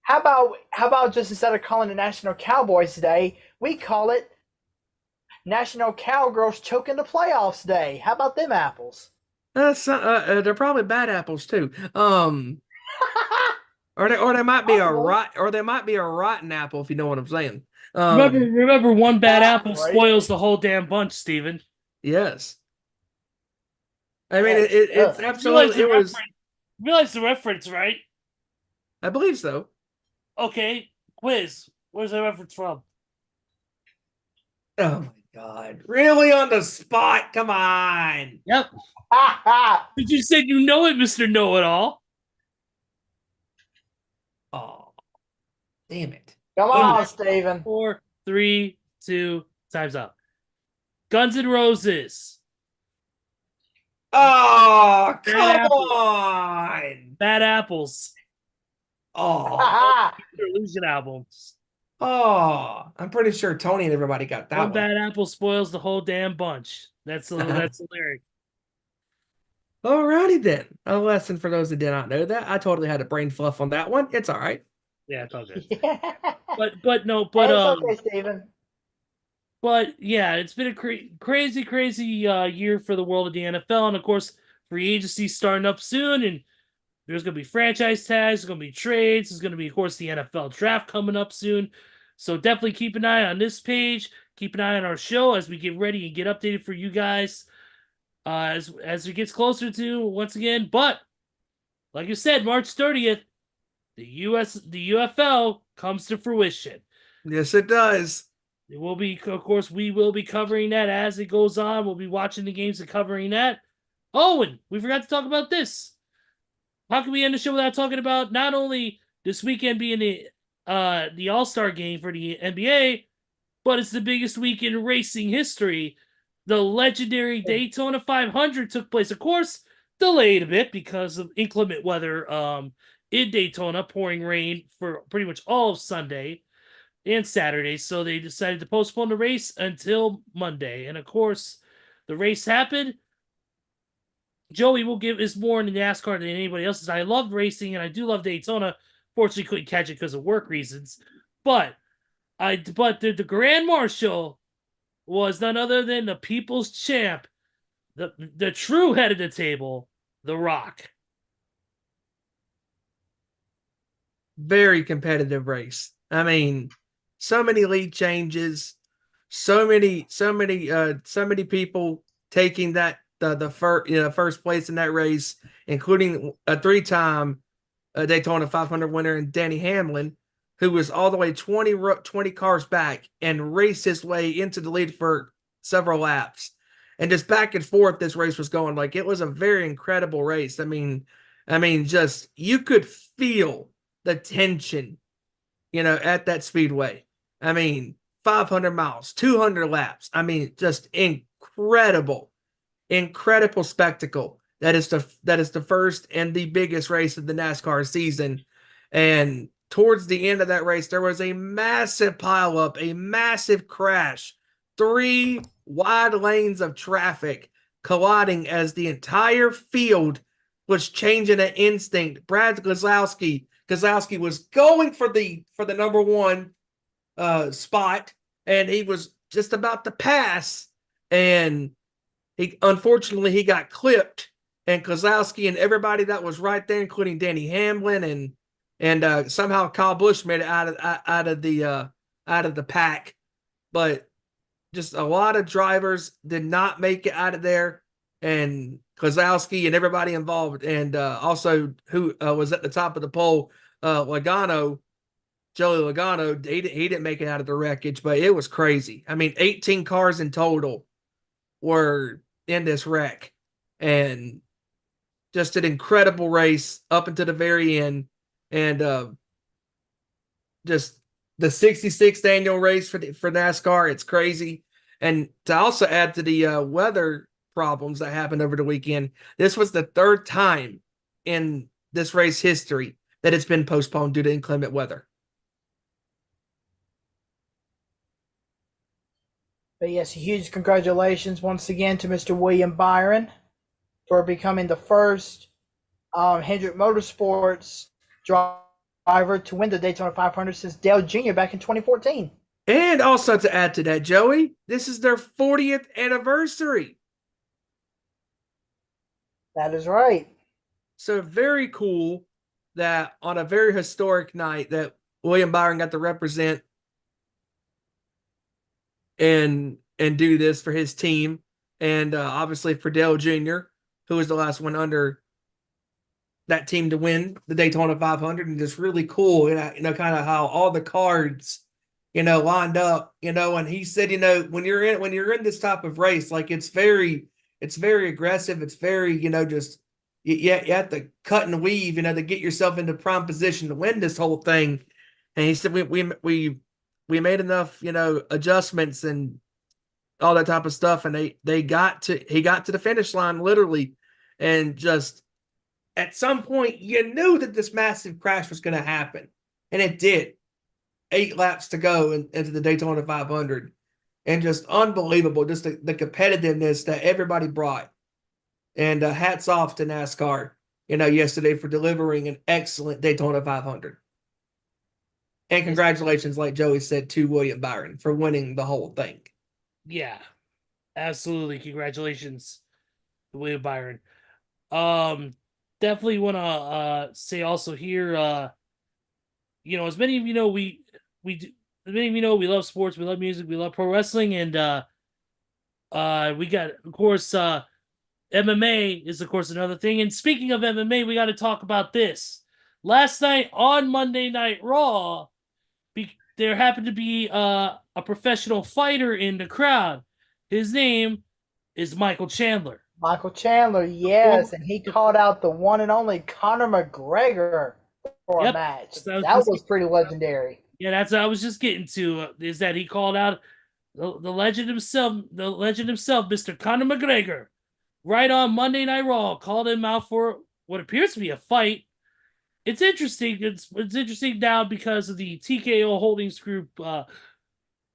S3: How about just instead of calling it National Cowboys Day, we call it National Cowgirls Choking the Playoffs Day? How about them apples?
S6: They're probably bad apples too. Or there might be a rotten apple, if you know what I'm saying.
S5: Remember, one bad apple spoils the whole damn bunch, Steven.
S6: Yes. I mean, it's absolutely.
S5: You realize the reference, right?
S6: I believe so.
S5: Okay, quiz. Where's the reference from?
S6: Oh my God! Really on the spot? Come on.
S5: Yep. But you said you know it, Mr. Know-It-All.
S6: Damn it.
S3: Come on, Steven.
S5: 4, 3, 2, time's up. Guns N' Roses.
S6: Oh,
S5: Bad
S6: come
S5: apple.
S6: on.
S5: Bad Apples.
S6: Oh,
S5: Their Illusion albums.
S6: I'm pretty sure Tony and everybody got that
S5: One
S6: one.
S5: bad apple spoils the whole damn bunch. That's the lyric.
S6: Alrighty then. A lesson for those that did not know that. I totally had a brain fluff on that one. It's all right.
S5: Yeah, it's all good.
S3: Yeah.
S5: But no,
S3: It's okay, Steven.
S5: but yeah, it's been a crazy year for the world of the NFL, and of course, free agency starting up soon, and there's going to be franchise tags, there's going to be trades, there's going to be, of course, the NFL draft coming up soon. So definitely keep an eye on this page, keep an eye on our show as we get ready and get updated for you guys as it gets closer to once again. But like you said, March 30th, the UFL comes to fruition.
S6: Yes, it does.
S5: It will be, of course, we will be covering that as it goes on. We'll be watching the games and covering that. Oh, and we forgot to talk about this. How can we end the show without talking about not only this weekend being the All-Star game for the NBA, but it's the biggest week in racing history. The legendary Daytona 500 took place, of course, delayed a bit because of inclement weather in Daytona, pouring rain for pretty much all of Sunday and Saturday. So they decided to postpone the race until Monday. And of course, the race happened. Joey will give us more in the NASCAR than anybody else's. I love racing and I do love Daytona. Fortunately, couldn't catch it because of work reasons. But the Grand Marshal was none other than the people's champ, the true head of the table, The Rock.
S6: Very competitive race. I mean, so many lead changes, so many people taking that the first place in that race, including a 3-time Daytona 500 winner and Danny Hamlin, who was all the way 20 cars back and raced his way into the lead for several laps. And just back and forth this race was going. Like, it was a very incredible race. I mean, just you could feel the tension, at that speedway. I mean, 500 miles, 200 laps. I mean, just incredible spectacle. That is the first and the biggest race of the NASCAR season. And towards the end of that race, there was a massive pileup, a massive crash, 3 wide lanes of traffic colliding as the entire field was changing an instinct. Brad Keselowski was going for the number 1 spot, and he was just about to pass, and unfortunately he got clipped, and Keselowski and everybody that was right there, including Danny Hamlin and somehow Kyle Busch made it out of the pack, but just a lot of drivers did not make it out of there, and Keselowski and everybody involved, and also who was at the top of the pole, Joey Logano, he didn't make it out of the wreckage, but it was crazy. I mean, 18 cars in total were in this wreck, and just an incredible race up until the very end. And just the 66th annual race for NASCAR, it's crazy. And to also add to the weather problems that happened over the weekend, this was the 3rd time in this race history that it's been postponed due to inclement weather.
S3: But yes, huge congratulations once again to Mr. William Byron for becoming the first Hendrick Motorsports driver to win the Daytona 500 since Dale Jr. back in 2014.
S6: And also to add to that, Joey, this is their 40th anniversary.
S3: That is right.
S6: So very cool that on a very historic night that William Byron got to represent and do this for his team, and obviously for Dale Jr., who was the last one under that team to win the Daytona 500. And just really cool, kind of how all the cards, lined up, and he said, when you're in this type of race, like it's very aggressive. It's very, just you have to cut and weave, to get yourself into prime position to win this whole thing. And he said we made enough, adjustments and all that type of stuff, and he got to the finish line literally, and just at some point you knew that this massive crash was going to happen, and it did. 8 laps to go into the Daytona 500, and just unbelievable, just the competitiveness that everybody brought. And hats off to NASCAR, yesterday for delivering an excellent Daytona 500. And congratulations, like Joey said, to William Byron for winning the whole thing.
S5: Yeah, absolutely. Congratulations, William Byron. Definitely want to say also here, as many of you know, we love sports, we love music, we love pro wrestling, and we got, of course, MMA is of course another thing. And speaking of MMA, we got to talk about this. Last night on Monday Night Raw, there happened to be a professional fighter in the crowd. His name is Michael Chandler.
S3: Michael Chandler, yes, and he called out the one and only Conor McGregor for a match. That was pretty legendary.
S5: Yeah, that's what I was just getting to. Is that he called out the legend himself, Mr. Conor McGregor, right on Monday Night Raw. Called him out for what appears to be a fight. It's interesting. It's interesting now because of the TKO Holdings Group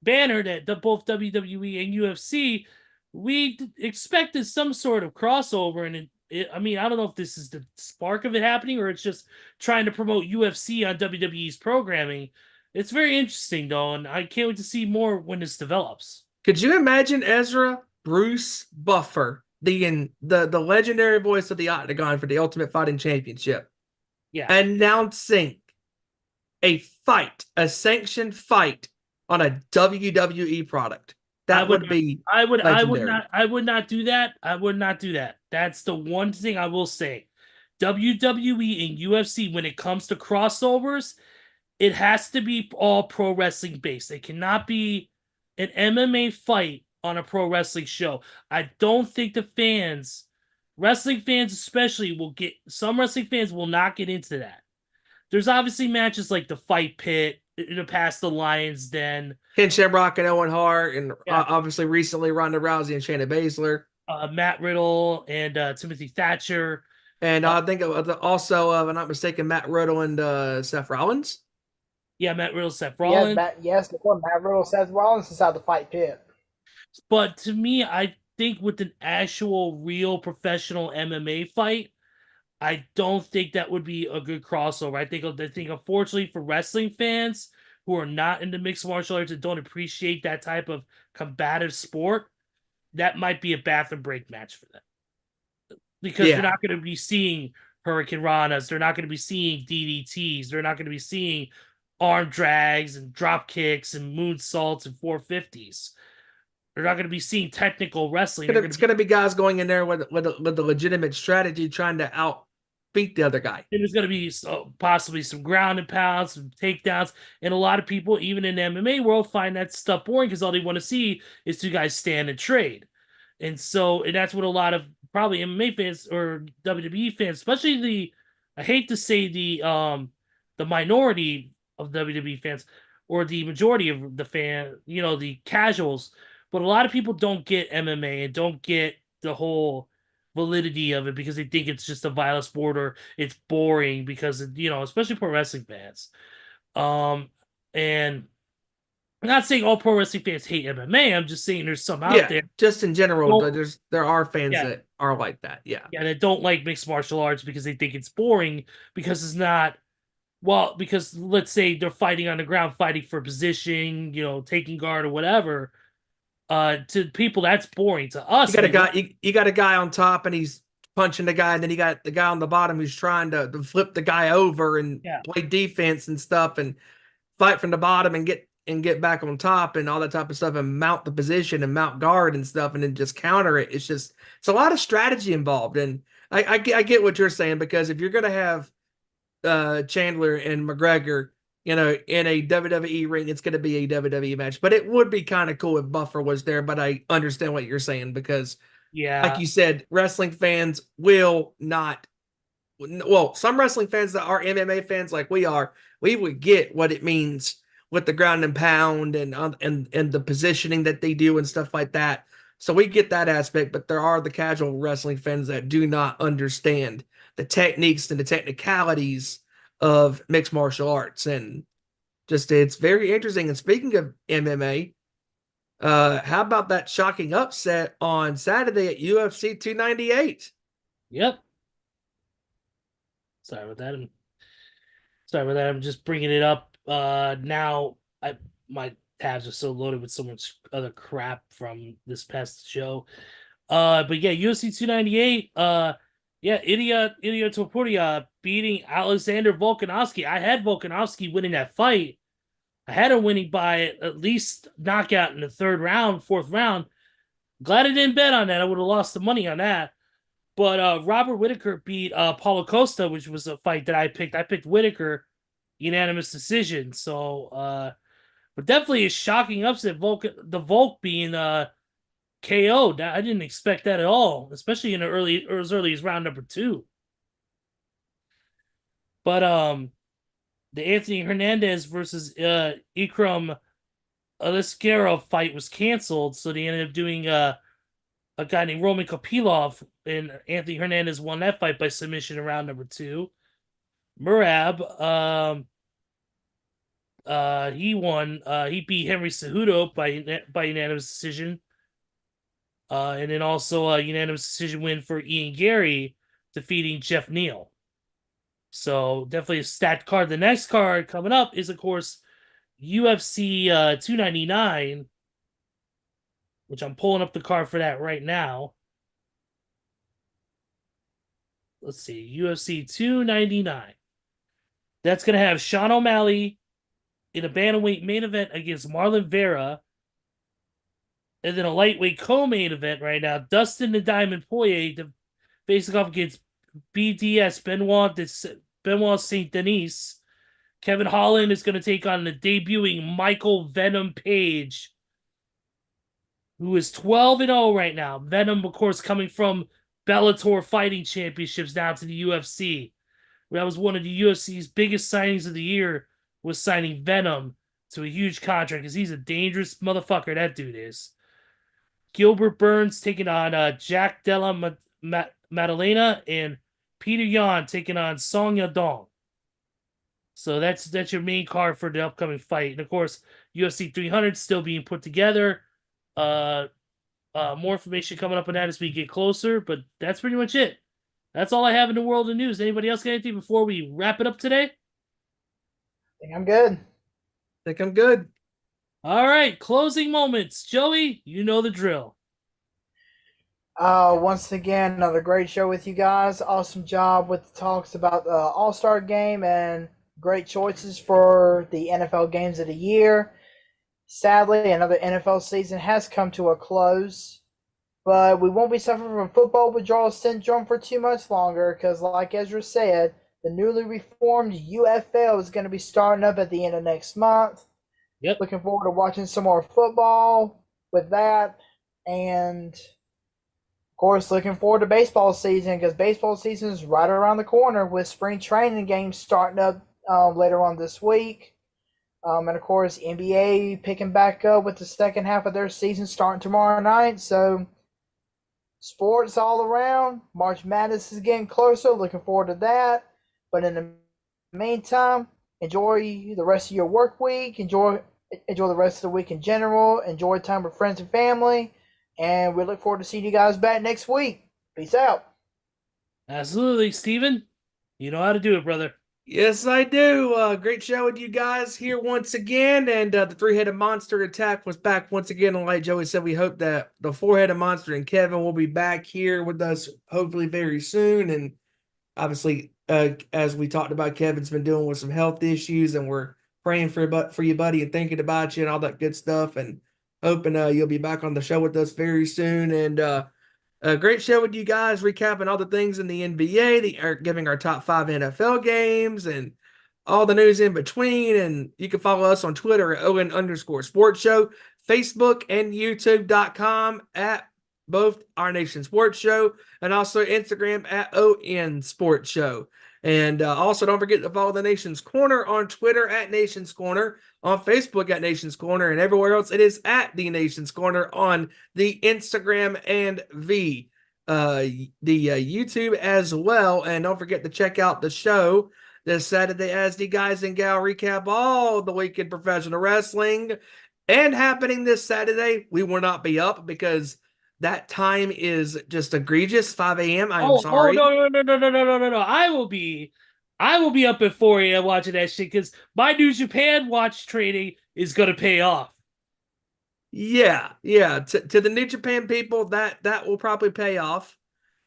S5: banner that both WWE and UFC. We expected some sort of crossover, and I don't know if this is the spark of it happening or it's just trying to promote UFC on WWE's programming. It's very interesting though, and I can't wait to see more when this develops.
S6: Could you imagine Ezra Bruce Buffer, the legendary voice of the Octagon for the Ultimate Fighting Championship, announcing a sanctioned fight on a WWE product? I would not do that. I would not do that. That's the one thing I will say. WWE and UFC, when it comes to crossovers, it has to be all pro wrestling based. It cannot be an MMA fight on a pro wrestling show. I don't think wrestling fans especially, some wrestling fans will not get into that. There's obviously matches like the Fight Pit, in the past, the Lions Den, Ken Shamrock and Owen Hart, and obviously recently Ronda Rousey and Shayna Baszler,
S5: Matt Riddle and Timothy Thatcher,
S6: and I think also, if I'm not mistaken, Matt Riddle and Seth Rollins.
S5: Yeah, Matt Riddle, Seth Rollins.
S3: Matt Riddle, Seth Rollins inside the Fight Pit.
S5: But to me, I think with an actual, real professional MMA fight, I don't think that would be a good crossover. I think unfortunately for wrestling fans who are not into mixed martial arts and don't appreciate that type of combative sport, that might be a bathroom break match for them. Because they're not going to be seeing Hurricane Ranas, they're not going to be seeing DDTs, they're not going to be seeing arm drags and drop kicks and moonsaults and 450s. They're not going to be seeing technical wrestling.
S6: It's going to be guys going in there with the legitimate strategy, trying to outbeat the other guy.
S5: And there's going to be possibly some ground and pounds, some takedowns, and a lot of people, even in the MMA world, find that stuff boring because all they want to see is two guys stand and trade. And that's what a lot of probably MMA fans or WWE fans, especially I hate to say the minority of WWE fans or the majority of the the casuals, but a lot of people don't get MMA and don't get the whole validity of it because they think it's just a violent sport or it's boring because, especially pro wrestling fans. And I'm not saying all pro wrestling fans hate MMA. I'm just saying there's some out there.
S6: Just in general, there are fans that are like that. Yeah.
S5: Yeah, that don't like mixed martial arts because they think it's boring because it's not. Well, because let's say they're fighting on the ground, fighting for position, taking guard or whatever. To people, that's boring. To us,
S6: you got a guy on top and he's punching the guy, and then you got the guy on the bottom who's trying to flip the guy over and play defense and stuff and fight from the bottom and get back on top and all that type of stuff and mount the position and mount guard and stuff and then just counter it. It's a lot of strategy involved, and I get what you're saying, because if you're gonna have Chandler and McGregor, in a WWE ring, it's going to be a WWE match. But it would be kind of cool if Buffer was there. But I understand what you're saying because, like you said, wrestling fans will not well, some wrestling fans that are MMA fans like we are, we would get what it means with the ground and pound and the positioning that they do and stuff like that. So we get that aspect, but there are the casual wrestling fans that do not understand the techniques and the technicalities of mixed martial arts. And just it's very interesting. And speaking of MMA, how about that shocking upset on Saturday at UFC 298?
S5: Yep. Sorry about that. I'm just bringing it up. Now my tabs are so loaded with so much other crap from this past show. But yeah, UFC 298. Yeah, Ilia Topuria beating Alexander Volkanovski. I had Volkanovski winning that fight. I had him winning by at least knockout in the third round, fourth round. Glad I didn't bet on that. I would have lost the money on that. But Robert Whittaker beat Paulo Costa, which was a fight that I picked. I picked Whittaker, unanimous decision. So, but definitely a shocking upset. The Volk being KO'd. I didn't expect that at all, especially in as early as round number 2. But the Anthony Hernandez versus Ikram Aliskerov fight was canceled, so they ended up doing a guy named Roman Kopilov, and Anthony Hernandez won that fight by submission in round number 2. Murab, he won. He beat Henry Cejudo by unanimous decision. And then also a unanimous decision win for Ian Gary, defeating Jeff Neal. So definitely a stacked card. The next card coming up is, of course, UFC 299, which I'm pulling up the card for that right now. Let's see, UFC 299. That's going to have Sean O'Malley in a bantamweight main event against Marlon Vera. And then a lightweight co-main event right now, Dustin the Diamond Poirier facing off against BDS Benoit St. Denis. Kevin Holland is going to take on the debuting Michael Venom Page, who is 12-0 right now. Venom, of course, coming from Bellator Fighting Championships down to the UFC. That was one of the UFC's biggest signings of the year, was signing Venom to a huge contract, because he's a dangerous motherfucker, that dude is. Gilbert Burns taking on Jack Della Maddalena, and Peter Yan taking on Song Yadong. So that's your main card for the upcoming fight. And of course, UFC 300 still being put together. More information coming up on that as we get closer, but that's pretty much it. That's all I have in the world of news. Anybody else got anything before we wrap it up today?
S3: I think I'm good.
S6: Think I'm good.
S5: All right, closing moments. Joey, you know the drill.
S3: Once again, another great show with you guys. Awesome job with the talks about the All-Star game and great choices for the NFL games of the year. Sadly, another NFL season has come to a close, but we won't be suffering from football withdrawal syndrome for too much longer, because like Ezra said, the newly reformed UFL is going to be starting up at the end of next month.
S5: Yep.
S3: Looking forward to watching some more football with that. And, of course, looking forward to baseball season, because baseball season is right around the corner with spring training games starting up later on this week. And, of course, NBA picking back up with the second half of their season starting tomorrow night. So, sports all around. March Madness is getting closer. Looking forward to that. But in the meantime, enjoy the rest of your work week. Enjoy the rest of the week in general. Enjoy time with friends and family. And we look forward to seeing you guys back next week. Peace out.
S5: Absolutely, Steven. You know how to do it, brother.
S6: Yes, I do. Great show with you guys here once again. And the three-headed monster attack was back once again. And like Joey said, we hope that the four-headed monster and Kevin will be back here with us hopefully very soon. And obviously, as we talked about, Kevin's been dealing with some health issues, and we're praying for you, buddy, and thinking about you and all that good stuff, and hoping you'll be back on the show with us very soon. And a great show with you guys, recapping all the things in the NBA, giving our top 5 NFL games, and all the news in between. And you can follow us on Twitter at ON_Sports Show, Facebook and YouTube.com at both Our Nation Sports Show and also Instagram at ON Sports Show. And also don't forget to follow the Nation's Corner on Twitter at Nation's Corner, on Facebook at Nation's Corner, and everywhere else it is at the Nation's Corner on the Instagram and the YouTube as well. And don't forget to check out the show this Saturday as the guys and gal recap all the week in professional wrestling. And happening this Saturday, we will not be up because that time is just egregious. 5 a.m. I'm sorry.
S5: Oh no! I will be up at 4 a.m. watching that shit because my New Japan watch trading is gonna pay off.
S6: Yeah. To the New Japan people, that will probably pay off.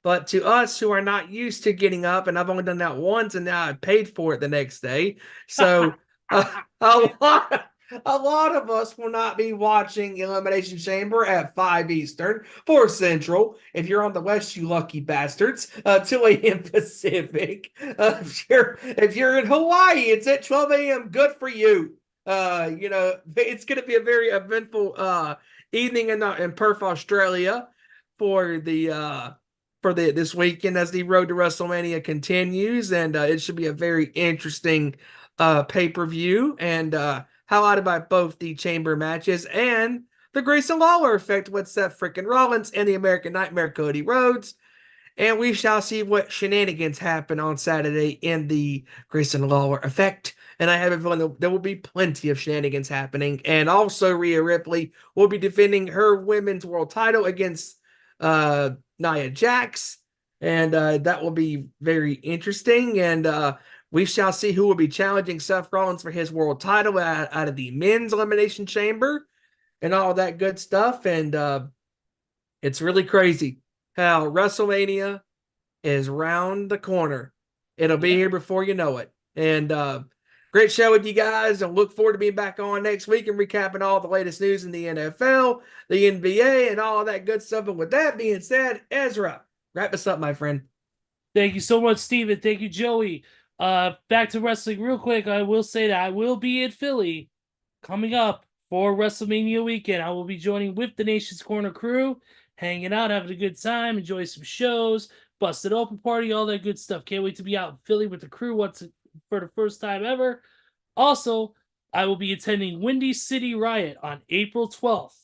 S6: But to us who are not used to getting up, and I've only done that once, and now I paid for it the next day, so a lot of us will not be watching Elimination Chamber at 5 Eastern, 4 Central. If you're on the West, you lucky bastards. 2 a.m. Pacific. If you're in Hawaii, it's at 12 a.m. Good for you. It's going to be a very eventful evening in Perth, Australia, for this weekend as the road to WrestleMania continues, and it should be a very interesting pay-per-view, and highlighted by both the chamber matches and the Grayson Lawler effect with Seth frickin' Rollins and the American Nightmare Cody Rhodes. And we shall see what shenanigans happen on Saturday in the Grayson Lawler effect. And I have a feeling there will be plenty of shenanigans happening. And also Rhea Ripley will be defending her women's world title against Nia Jax. And that will be very interesting. And we shall see who will be challenging Seth Rollins for his world title out of the men's elimination chamber and all that good stuff. And it's really crazy how WrestleMania is round the corner. It'll be here before you know it. And great show with you guys. And look forward to being back on next week and recapping all the latest news in the NFL, the NBA, and all that good stuff. And with that being said, Ezra, wrap us up, my friend.
S5: Thank you so much, Steven. Thank you, Joey. Back to wrestling real quick. I will say that I will be in Philly coming up for WrestleMania weekend. I will be joining with the Nation's Corner crew, hanging out, having a good time, enjoy some shows, busted open party, all that good stuff. Can't wait to be out in Philly with the crew for the first time ever. Also, I will be attending Windy City Riot on April 12th,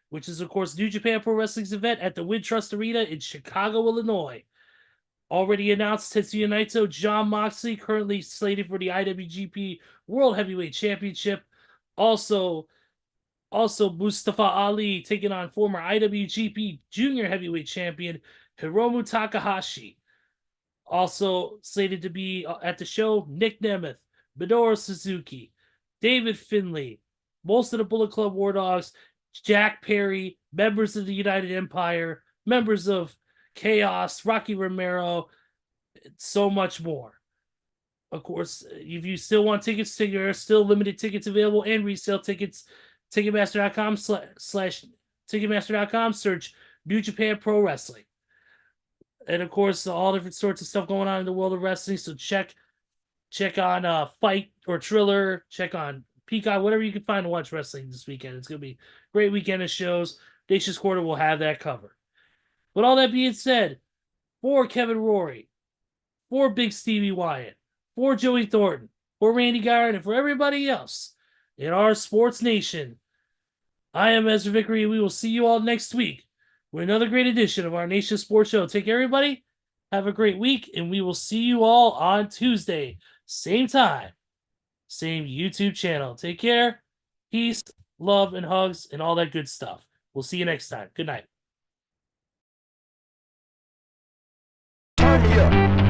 S5: which is, of course, New Japan Pro Wrestling's event at the Wintrust Arena in Chicago, Illinois. Already announced Tetsuya Naito, Jon Moxley, currently slated for the IWGP World Heavyweight Championship. Also Mustafa Ali taking on former IWGP Junior Heavyweight Champion Hiromu Takahashi. Also slated to be at the show, Nick Nemeth, Minoru Suzuki, David Finlay, most of the Bullet Club War Dogs, Jack Perry, members of the United Empire, members of Chaos, Rocky Romero, so much more. Of course, if you still want tickets, there are still limited tickets available and resale tickets. Ticketmaster.com /Ticketmaster.com, search New Japan Pro Wrestling. And of course, all different sorts of stuff going on in the world of wrestling. So check on Fight or Triller, check on Peacock, whatever you can find to watch wrestling this weekend. It's going to be a great weekend of shows. Nation's Corner will have that covered. With all that being said, for Kevin Rory, for Big Stevie Wyand, for Joey Thornton, for Randy Garrett, and for everybody else in our sports nation, I am Ezra Vickery, and we will see you all next week with another great edition of our Nation Sports Show. Take care, everybody. Have a great week, and we will see you all on Tuesday. Same time, same YouTube channel. Take care. Peace, love, and hugs, and all that good stuff. We'll see you next time. Good night.
S2: Turn me up.